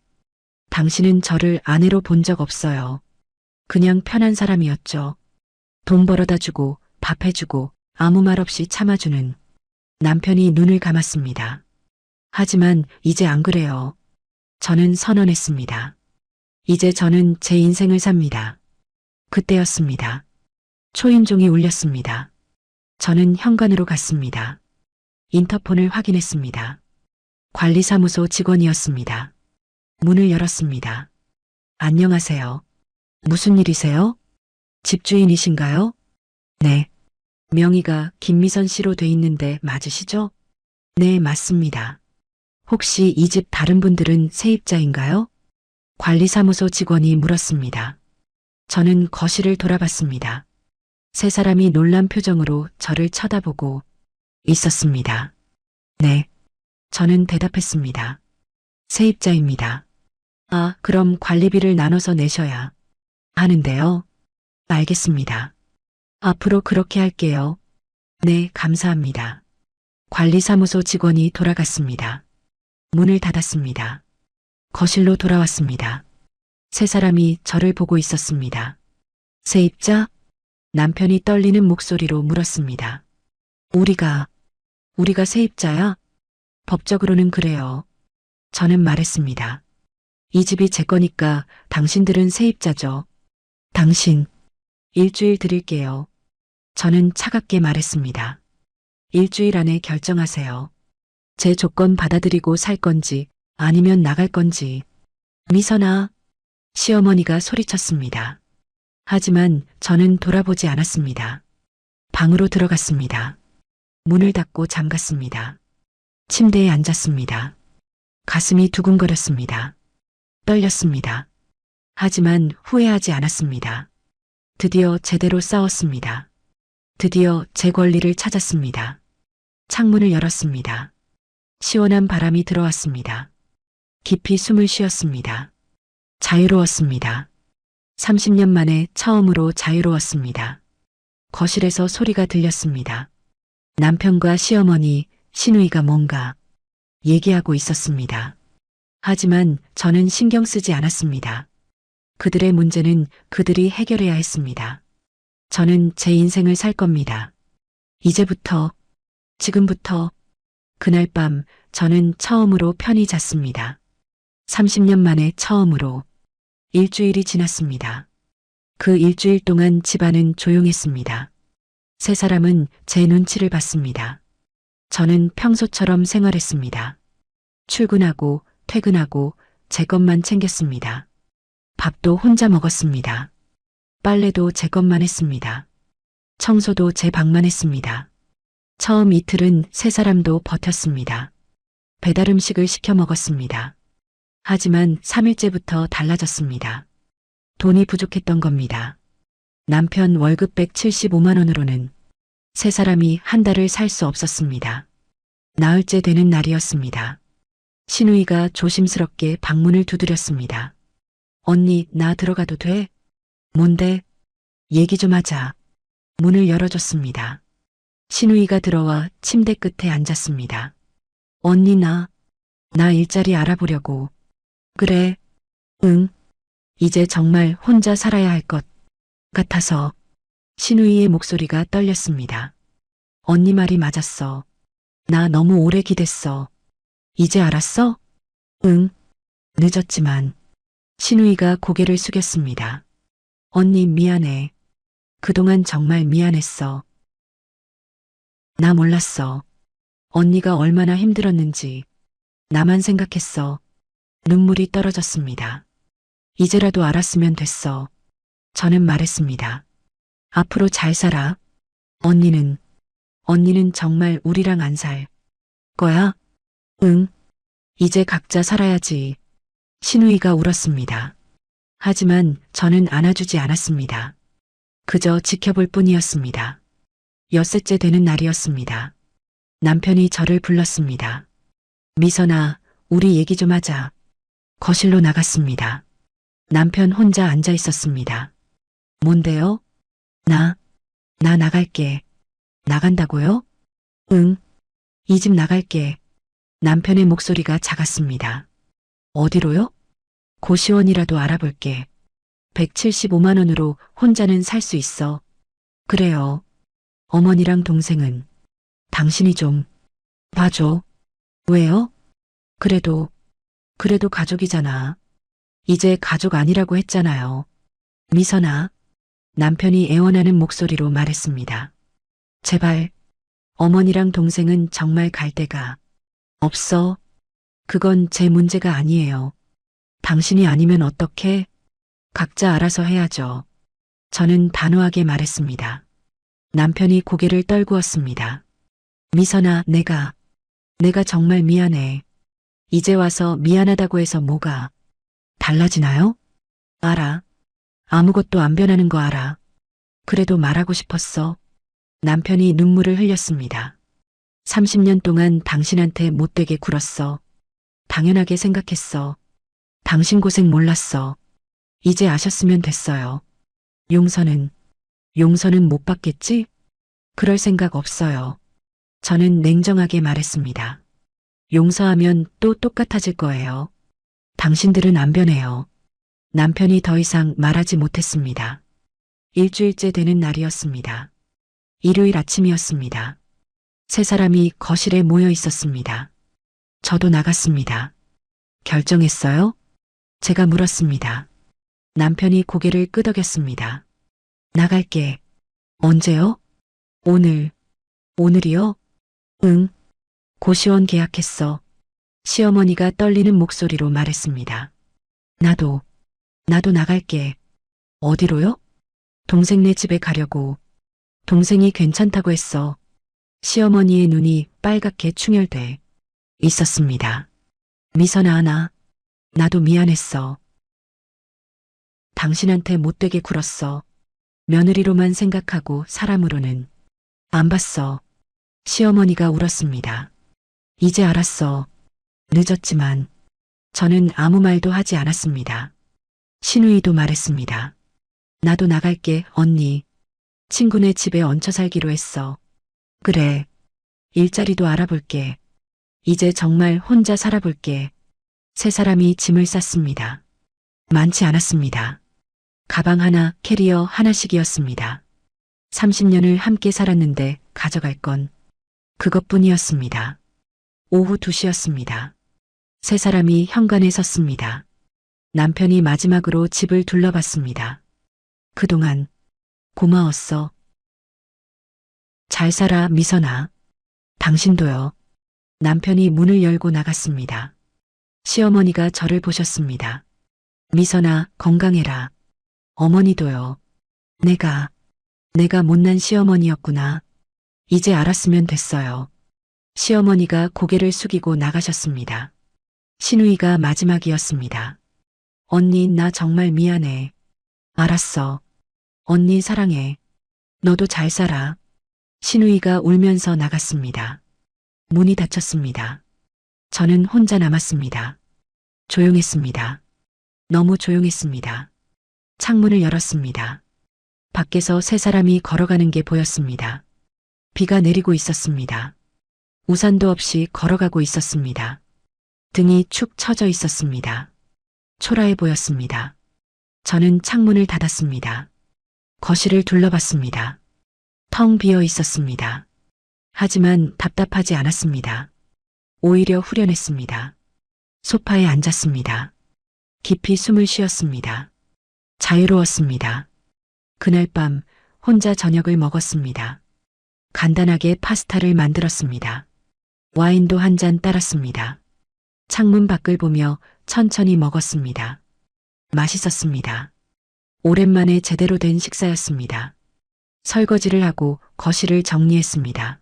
당신은 저를 아내로 본 적 없어요. 그냥 편한 사람이었죠. 돈 벌어다 주고 밥 해주고 아무 말 없이 참아주는. 남편이 눈을 감았습니다. 하지만 이제 안 그래요. 저는 선언했습니다. 이제 저는 제 인생을 삽니다. 그때였습니다. 초인종이 울렸습니다. 저는 현관으로 갔습니다. 인터폰을 확인했습니다. 관리사무소 직원이었습니다. 문을 열었습니다. 안녕하세요. 무슨 일이세요? 집주인이신가요? 네. 명의가 김미선 씨로 돼 있는데 맞으시죠? 네, 맞습니다. 혹시 이 집 다른 분들은 세입자인가요? 관리사무소 직원이 물었습니다. 저는 거실을 돌아봤습니다. 세 사람이 놀란 표정으로 저를 쳐다보고 있었습니다. 네. 저는 대답했습니다. 세입자입니다. 아, 그럼 관리비를 나눠서 내셔야 하는데요. 알겠습니다. 앞으로 그렇게 할게요. 네, 감사합니다. 관리사무소 직원이 돌아갔습니다. 문을 닫았습니다. 거실로 돌아왔습니다. 세 사람이 저를 보고 있었습니다. 세입자? 남편이 떨리는 목소리로 물었습니다. 우리가 세입자야? 법적으로는 그래요. 저는 말했습니다. 이 집이 제 거니까 당신들은 세입자죠. 당신, 일주일 드릴게요. 저는 차갑게 말했습니다. 일주일 안에 결정하세요. 제 조건 받아들이고 살 건지 아니면 나갈 건지. 미선아, 시어머니가 소리쳤습니다. 하지만 저는 돌아보지 않았습니다. 방으로 들어갔습니다. 문을 닫고 잠갔습니다. 침대에 앉았습니다. 가슴이 두근거렸습니다. 떨렸습니다. 하지만 후회하지 않았습니다. 드디어 제대로 싸웠습니다. 드디어 제 권리를 찾았습니다. 창문을 열었습니다. 시원한 바람이 들어왔습니다. 깊이 숨을 쉬었습니다. 자유로웠습니다. 30년 만에 처음으로 자유로웠습니다. 거실에서 소리가 들렸습니다. 남편과 시어머니, 시누이가 뭔가 얘기하고 있었습니다. 하지만 저는 신경 쓰지 않았습니다. 그들의 문제는 그들이 해결해야 했습니다. 저는 제 인생을 살 겁니다. 이제부터, 지금부터. 그날 밤 저는 처음으로 편히 잤습니다. 30년 만에 처음으로. 일주일이 지났습니다. 그 일주일 동안 집안은 조용했습니다. 세 사람은 제 눈치를 봤습니다. 저는 평소처럼 생활했습니다. 출근하고 퇴근하고 제 것만 챙겼습니다. 밥도 혼자 먹었습니다. 빨래도 제 것만 했습니다. 청소도 제 방만 했습니다. 처음 이틀은 세 사람도 버텼습니다. 배달 음식을 시켜 먹었습니다. 하지만 3일째부터 달라졌습니다. 돈이 부족했던 겁니다. 남편 월급 175만 원으로는 세 사람이 한 달을 살 수 없었습니다. 나흘째 되는 날이었습니다. 시누이가 조심스럽게 방문을 두드렸습니다. 언니, 나 들어가도 돼? 뭔데? 얘기 좀 하자. 문을 열어줬습니다. 시누이가 들어와 침대 끝에 앉았습니다. 언니, 나 일자리 알아보려고. 그래? 응. 이제 정말 혼자 살아야 할 것 같아서. 시누이의 목소리가 떨렸습니다. 언니 말이 맞았어. 나 너무 오래 기댔어. 이제 알았어? 응. 늦었지만. 시누이가 고개를 숙였습니다. 언니 미안해. 그동안 정말 미안했어. 나 몰랐어. 언니가 얼마나 힘들었는지. 나만 생각했어. 눈물이 떨어졌습니다. 이제라도 알았으면 됐어. 저는 말했습니다. 앞으로 잘 살아. 언니는 정말 우리랑 안 살 거야? 응. 이제 각자 살아야지. 시누이가 울었습니다. 하지만 저는 안아주지 않았습니다. 그저 지켜볼 뿐이었습니다. 엿새째 되는 날이었습니다. 남편이 저를 불렀습니다. 미선아, 우리 얘기 좀 하자. 거실로 나갔습니다. 남편 혼자 앉아 있었습니다. 뭔데요? 나 나갈게. 나간다고요? 응. 이 집 나갈게. 남편의 목소리가 작았습니다. 어디로요? 고시원이라도 알아볼게. 175만 원으로 혼자는 살 수 있어. 그래요. 어머니랑 동생은 당신이 좀 봐줘. 왜요? 그래도 가족이잖아. 이제 가족 아니라고 했잖아요. 미선아, 남편이 애원하는 목소리로 말했습니다. 제발, 어머니랑 동생은 정말 갈 데가 없어. 그건 제 문제가 아니에요. 당신이 아니면 어떡해? 각자 알아서 해야죠. 저는 단호하게 말했습니다. 남편이 고개를 떨구었습니다. 미선아, 내가 내가 정말 미안해. 이제 와서 미안하다고 해서 뭐가 달라지나요? 알아. 아무것도 안 변하는 거 알아. 그래도 말하고 싶었어. 남편이 눈물을 흘렸습니다. 30년 동안 당신한테 못되게 굴었어. 당연하게 생각했어. 당신 고생 몰랐어. 이제 아셨으면 됐어요. 용서는 못 받겠지? 그럴 생각 없어요. 저는 냉정하게 말했습니다. 용서하면 또 똑같아질 거예요. 당신들은 안 변해요. 남편이 더 이상 말하지 못했습니다. 일주일째 되는 날이었습니다. 일요일 아침이었습니다. 세 사람이 거실에 모여 있었습니다. 저도 나갔습니다. 결정했어요? 제가 물었습니다. 남편이 고개를 끄덕였습니다. 나갈게. 언제요? 오늘이요? 응. 고시원 계약했어. 시어머니가 떨리는 목소리로 말했습니다. 나도 나갈게. 어디로요? 동생네 집에 가려고. 동생이 괜찮다고 했어. 시어머니의 눈이 빨갛게 충혈돼 있었습니다. 미선아, 나도 미안했어. 당신한테 못되게 굴었어. 며느리로만 생각하고 사람으로는 안 봤어. 시어머니가 울었습니다. 이제 알았어. 늦었지만 저는 아무 말도 하지 않았습니다. 신우이도 말했습니다. 나도 나갈게, 언니. 친구네 집에 얹혀 살기로 했어. 그래. 일자리도 알아볼게. 이제 정말 혼자 살아볼게. 세 사람이 짐을 쌌습니다. 많지 않았습니다. 가방 하나, 캐리어 하나씩이었습니다. 30년을 함께 살았는데 가져갈 건 그것뿐이었습니다. 오후 2시였습니다. 세 사람이 현관에 섰습니다. 남편이 마지막으로 집을 둘러봤습니다. 그동안 고마웠어. 잘 살아, 미선아. 당신도요. 남편이 문을 열고 나갔습니다. 시어머니가 저를 보셨습니다. 미선아, 건강해라. 어머니도요. 내가 못난 시어머니였구나. 이제 알았으면 됐어요. 시어머니가 고개를 숙이고 나가셨습니다. 신우이가 마지막이었습니다. 언니, 나 정말 미안해. 알았어. 언니 사랑해. 너도 잘 살아. 신우이가 울면서 나갔습니다. 문이 닫혔습니다. 저는 혼자 남았습니다. 조용했습니다. 너무 조용했습니다. 창문을 열었습니다. 밖에서 세 사람이 걸어가는 게 보였습니다. 비가 내리고 있었습니다. 우산도 없이 걸어가고 있었습니다. 등이 축 처져 있었습니다. 초라해 보였습니다. 저는 창문을 닫았습니다. 거실을 둘러봤습니다. 텅 비어 있었습니다. 하지만 답답하지 않았습니다. 오히려 후련했습니다. 소파에 앉았습니다. 깊이 숨을 쉬었습니다. 자유로웠습니다. 그날 밤 혼자 저녁을 먹었습니다. 간단하게 파스타를 만들었습니다. 와인도 한 잔 따랐습니다. 창문 밖을 보며 천천히 먹었습니다. 맛있었습니다. 오랜만에 제대로 된 식사였습니다. 설거지를 하고 거실을 정리했습니다.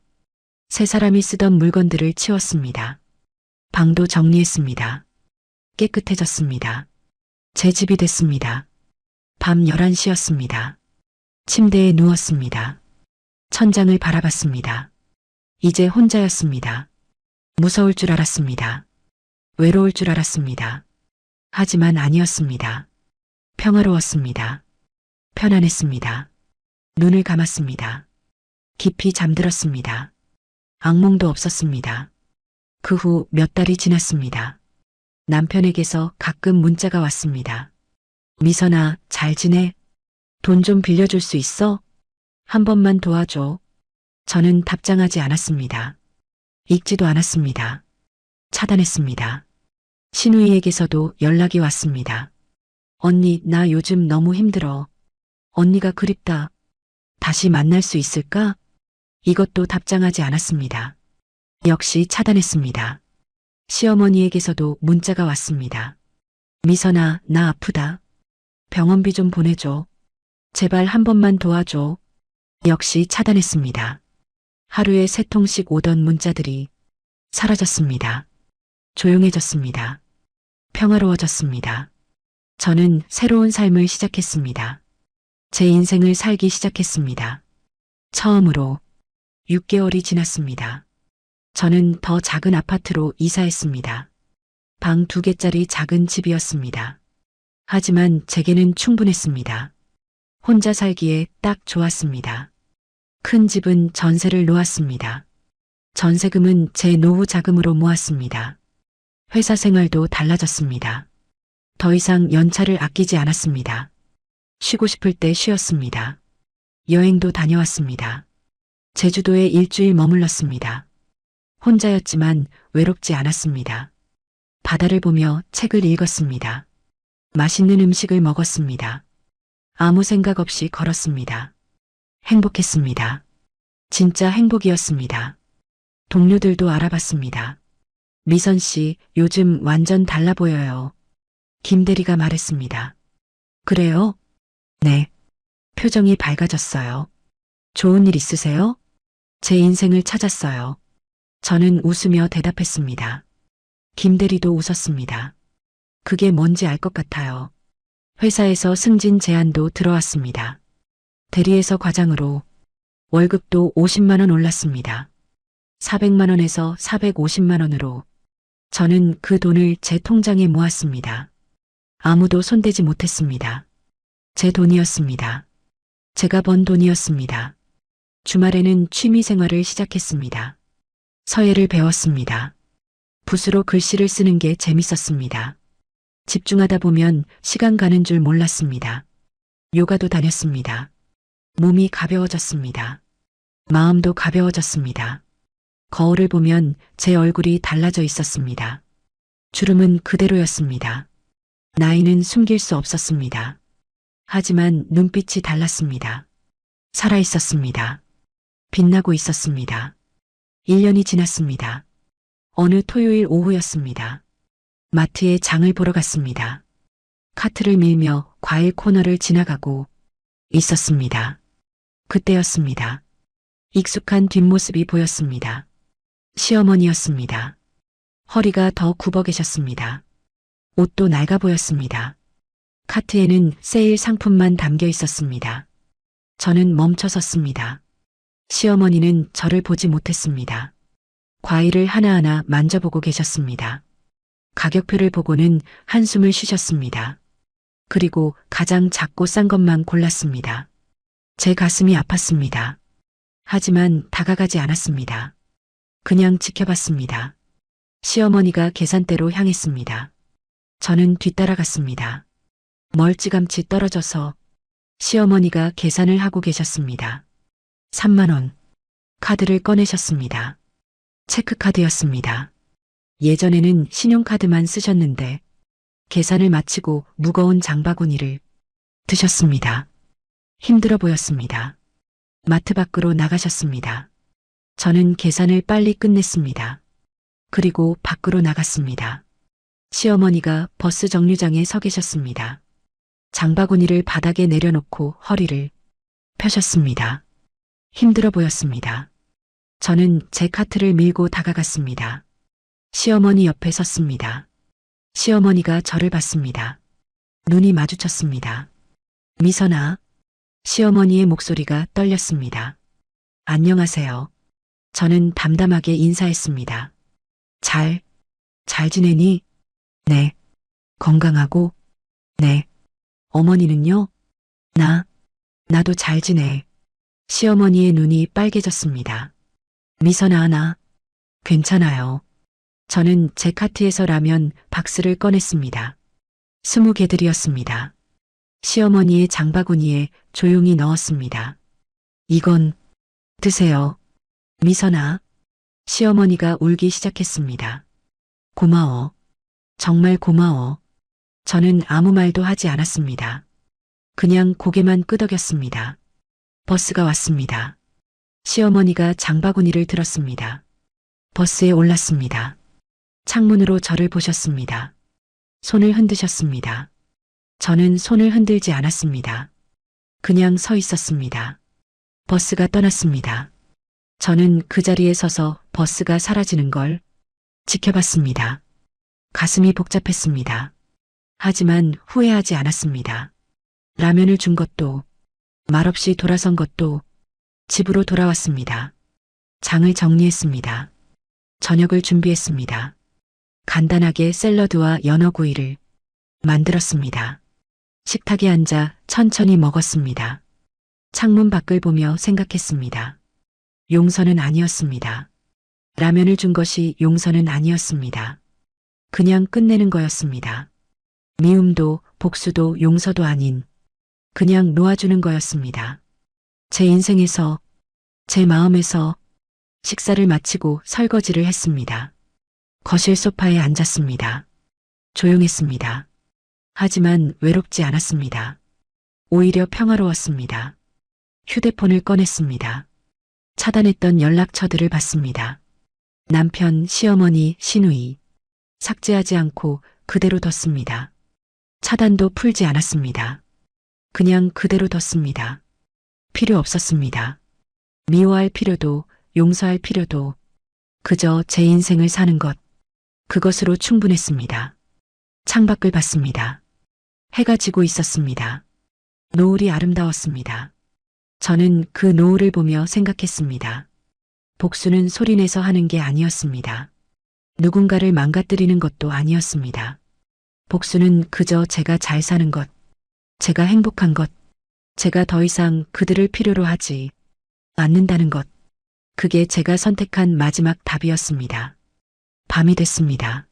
세 사람이 쓰던 물건들을 치웠습니다. 방도 정리했습니다. 깨끗해졌습니다. 제 집이 됐습니다. 밤 11시였습니다. 침대에 누웠습니다. 천장을 바라봤습니다. 이제 혼자였습니다. 무서울 줄 알았습니다. 외로울 줄 알았습니다. 하지만 아니었습니다. 평화로웠습니다. 편안했습니다. 눈을 감았습니다. 깊이 잠들었습니다. 악몽도 없었습니다. 그 후 몇 달이 지났습니다. 남편에게서 가끔 문자가 왔습니다. 미선아, 잘 지내? 돈 좀 빌려줄 수 있어? 한 번만 도와줘. 저는 답장하지 않았습니다. 읽지도 않았습니다. 차단했습니다. 신우이에게서도 연락이 왔습니다. 언니, 나 요즘 너무 힘들어. 언니가 그립다. 다시 만날 수 있을까? 이것도 답장하지 않았습니다. 역시 차단했습니다. 시어머니에게서도 문자가 왔습니다. 미선아, 나 아프다. 병원비 좀 보내줘. 제발 한 번만 도와줘. 역시 차단했습니다. 하루에 3통씩 오던 문자들이 사라졌습니다. 조용해졌습니다. 평화로워졌습니다. 저는 새로운 삶을 시작했습니다. 제 인생을 살기 시작했습니다. 처음으로 6개월이 지났습니다. 저는 더 작은 아파트로 이사했습니다. 방 2개짜리 작은 집이었습니다. 하지만 제게는 충분했습니다. 혼자 살기에 딱 좋았습니다. 큰 집은 전세를 놓았습니다. 전세금은 제 노후 자금으로 모았습니다. 회사 생활도 달라졌습니다. 더 이상 연차를 아끼지 않았습니다. 쉬고 싶을 때 쉬었습니다. 여행도 다녀왔습니다. 제주도에 일주일 머물렀습니다. 혼자였지만 외롭지 않았습니다. 바다를 보며 책을 읽었습니다. 맛있는 음식을 먹었습니다. 아무 생각 없이 걸었습니다. 행복했습니다. 진짜 행복이었습니다. 동료들도 알아봤습니다. 미선 씨, 요즘 완전 달라 보여요. 김 대리가 말했습니다. 그래요? 네. 표정이 밝아졌어요. 좋은 일 있으세요? 제 인생을 찾았어요. 저는 웃으며 대답했습니다. 김 대리도 웃었습니다. 그게 뭔지 알 것 같아요. 회사에서 승진 제안도 들어왔습니다. 대리에서 과장으로 월급도 50만 원 올랐습니다. 400만 원에서 450만 원으로 저는 그 돈을 제 통장에 모았습니다. 아무도 손대지 못했습니다. 제 돈이었습니다. 제가 번 돈이었습니다. 주말에는 취미 생활을 시작했습니다. 서예를 배웠습니다. 붓으로 글씨를 쓰는 게 재밌었습니다. 집중하다 보면 시간 가는 줄 몰랐습니다. 요가도 다녔습니다. 몸이 가벼워졌습니다. 마음도 가벼워졌습니다. 거울을 보면 제 얼굴이 달라져 있었습니다. 주름은 그대로였습니다. 나이는 숨길 수 없었습니다. 하지만 눈빛이 달랐습니다. 살아있었습니다. 빛나고 있었습니다. 1년이 지났습니다. 어느 토요일 오후였습니다. 마트에 장을 보러 갔습니다. 카트를 밀며 과일 코너를 지나가고 있었습니다. 그때였습니다. 익숙한 뒷모습이 보였습니다. 시어머니였습니다. 허리가 더 굽어 계셨습니다. 옷도 낡아 보였습니다. 카트에는 세일 상품만 담겨 있었습니다. 저는 멈춰 섰습니다. 시어머니는 저를 보지 못했습니다. 과일을 하나하나 만져보고 계셨습니다. 가격표를 보고는 한숨을 쉬셨습니다. 그리고 가장 작고 싼 것만 골랐습니다. 제 가슴이 아팠습니다. 하지만 다가가지 않았습니다. 그냥 지켜봤습니다. 시어머니가 계산대로 향했습니다. 저는 뒤따라갔습니다. 멀찌감치 떨어져서 시어머니가 계산을 하고 계셨습니다. 3만 원. 카드를 꺼내셨습니다. 체크카드였습니다. 예전에는 신용카드만 쓰셨는데 계산을 마치고 무거운 장바구니를 드셨습니다. 힘들어 보였습니다. 마트 밖으로 나가셨습니다. 저는 계산을 빨리 끝냈습니다. 그리고 밖으로 나갔습니다. 시어머니가 버스 정류장에 서 계셨습니다. 장바구니를 바닥에 내려놓고 허리를 펴셨습니다. 힘들어 보였습니다. 저는 제 카트를 밀고 다가갔습니다. 시어머니 옆에 섰습니다. 시어머니가 저를 봤습니다. 눈이 마주쳤습니다. 미선아. 시어머니의 목소리가 떨렸습니다. 안녕하세요. 저는 담담하게 인사했습니다. 잘 지내니? 네. 건강하고? 네. 어머니는요? 나도 잘 지내. 시어머니의 눈이 빨개졌습니다. 미선아, 나 괜찮아요. 저는 제 카트에서 라면 박스를 꺼냈습니다. 20개들이었습니다. 시어머니의 장바구니에 조용히 넣었습니다. 이건 드세요. 미선아. 시어머니가 울기 시작했습니다. 고마워. 정말 고마워. 저는 아무 말도 하지 않았습니다. 그냥 고개만 끄덕였습니다. 버스가 왔습니다. 시어머니가 장바구니를 들었습니다. 버스에 올랐습니다. 창문으로 저를 보셨습니다. 손을 흔드셨습니다. 저는 손을 흔들지 않았습니다. 그냥 서 있었습니다. 버스가 떠났습니다. 저는 그 자리에 서서 버스가 사라지는 걸 지켜봤습니다. 가슴이 복잡했습니다. 하지만 후회하지 않았습니다. 라면을 준 것도, 말없이 돌아선 것도, 집으로 돌아왔습니다. 장을 정리했습니다. 저녁을 준비했습니다. 간단하게 샐러드와 연어구이를 만들었습니다. 식탁에 앉아 천천히 먹었습니다. 창문 밖을 보며 생각했습니다. 용서는 아니었습니다. 라면을 준 것이 용서는 아니었습니다. 그냥 끝내는 거였습니다. 미움도 복수도 용서도 아닌 그냥 놓아주는 거였습니다. 제 인생에서, 제 마음에서 식사를 마치고 설거지를 했습니다. 거실 소파에 앉았습니다. 조용했습니다. 하지만 외롭지 않았습니다. 오히려 평화로웠습니다. 휴대폰을 꺼냈습니다. 차단했던 연락처들을 봤습니다. 남편, 시어머니, 시누이. 삭제하지 않고 그대로 뒀습니다. 차단도 풀지 않았습니다. 그냥 그대로 뒀습니다. 필요 없었습니다. 미워할 필요도 용서할 필요도 그저 제 인생을 사는 것, 그것으로 충분했습니다. 창밖을 봤습니다. 해가 지고 있었습니다. 노을이 아름다웠습니다. 저는 그 노을을 보며 생각했습니다. 복수는 소리내서 하는 게 아니었습니다. 누군가를 망가뜨리는 것도 아니었습니다. 복수는 그저 제가 잘 사는 것, 제가 행복한 것, 제가 더 이상 그들을 필요로 하지 않는다는 것, 그게 제가 선택한 마지막 답이었습니다. 밤이 됐습니다.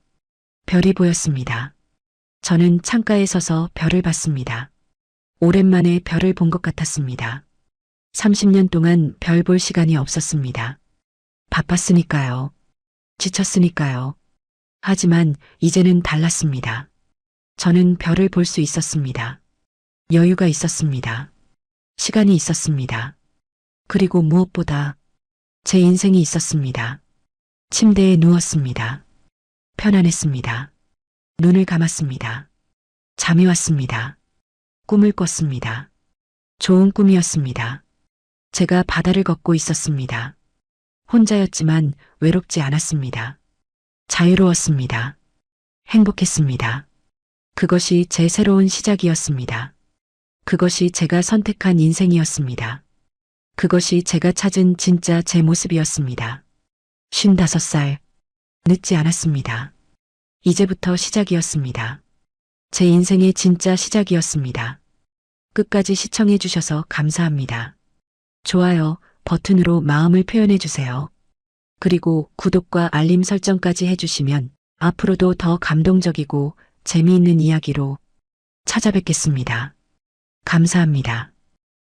별이 보였습니다. 저는 창가에 서서 별을 봤습니다. 오랜만에 별을 본 것 같았습니다. 30년 동안 별 볼 시간이 없었습니다. 바빴으니까요. 지쳤으니까요. 하지만 이제는 달랐습니다. 저는 별을 볼 수 있었습니다. 여유가 있었습니다. 시간이 있었습니다. 그리고 무엇보다 제 인생이 있었습니다. 침대에 누웠습니다. 편안했습니다. 눈을 감았습니다. 잠이 왔습니다. 꿈을 꿨습니다. 좋은 꿈이었습니다. 제가 바다를 걷고 있었습니다. 혼자였지만 외롭지 않았습니다. 자유로웠습니다. 행복했습니다. 그것이 제 새로운 시작이었습니다. 그것이 제가 선택한 인생이었습니다. 그것이 제가 찾은 진짜 제 모습이었습니다. 55살. 늦지 않았습니다. 이제부터 시작이었습니다. 제 인생의 진짜 시작이었습니다. 끝까지 시청해 주셔서 감사합니다. 좋아요 버튼으로 마음을 표현해 주세요. 그리고 구독과 알림 설정까지 해주시면 앞으로도 더 감동적이고 재미있는 이야기로 찾아뵙겠습니다. 감사합니다.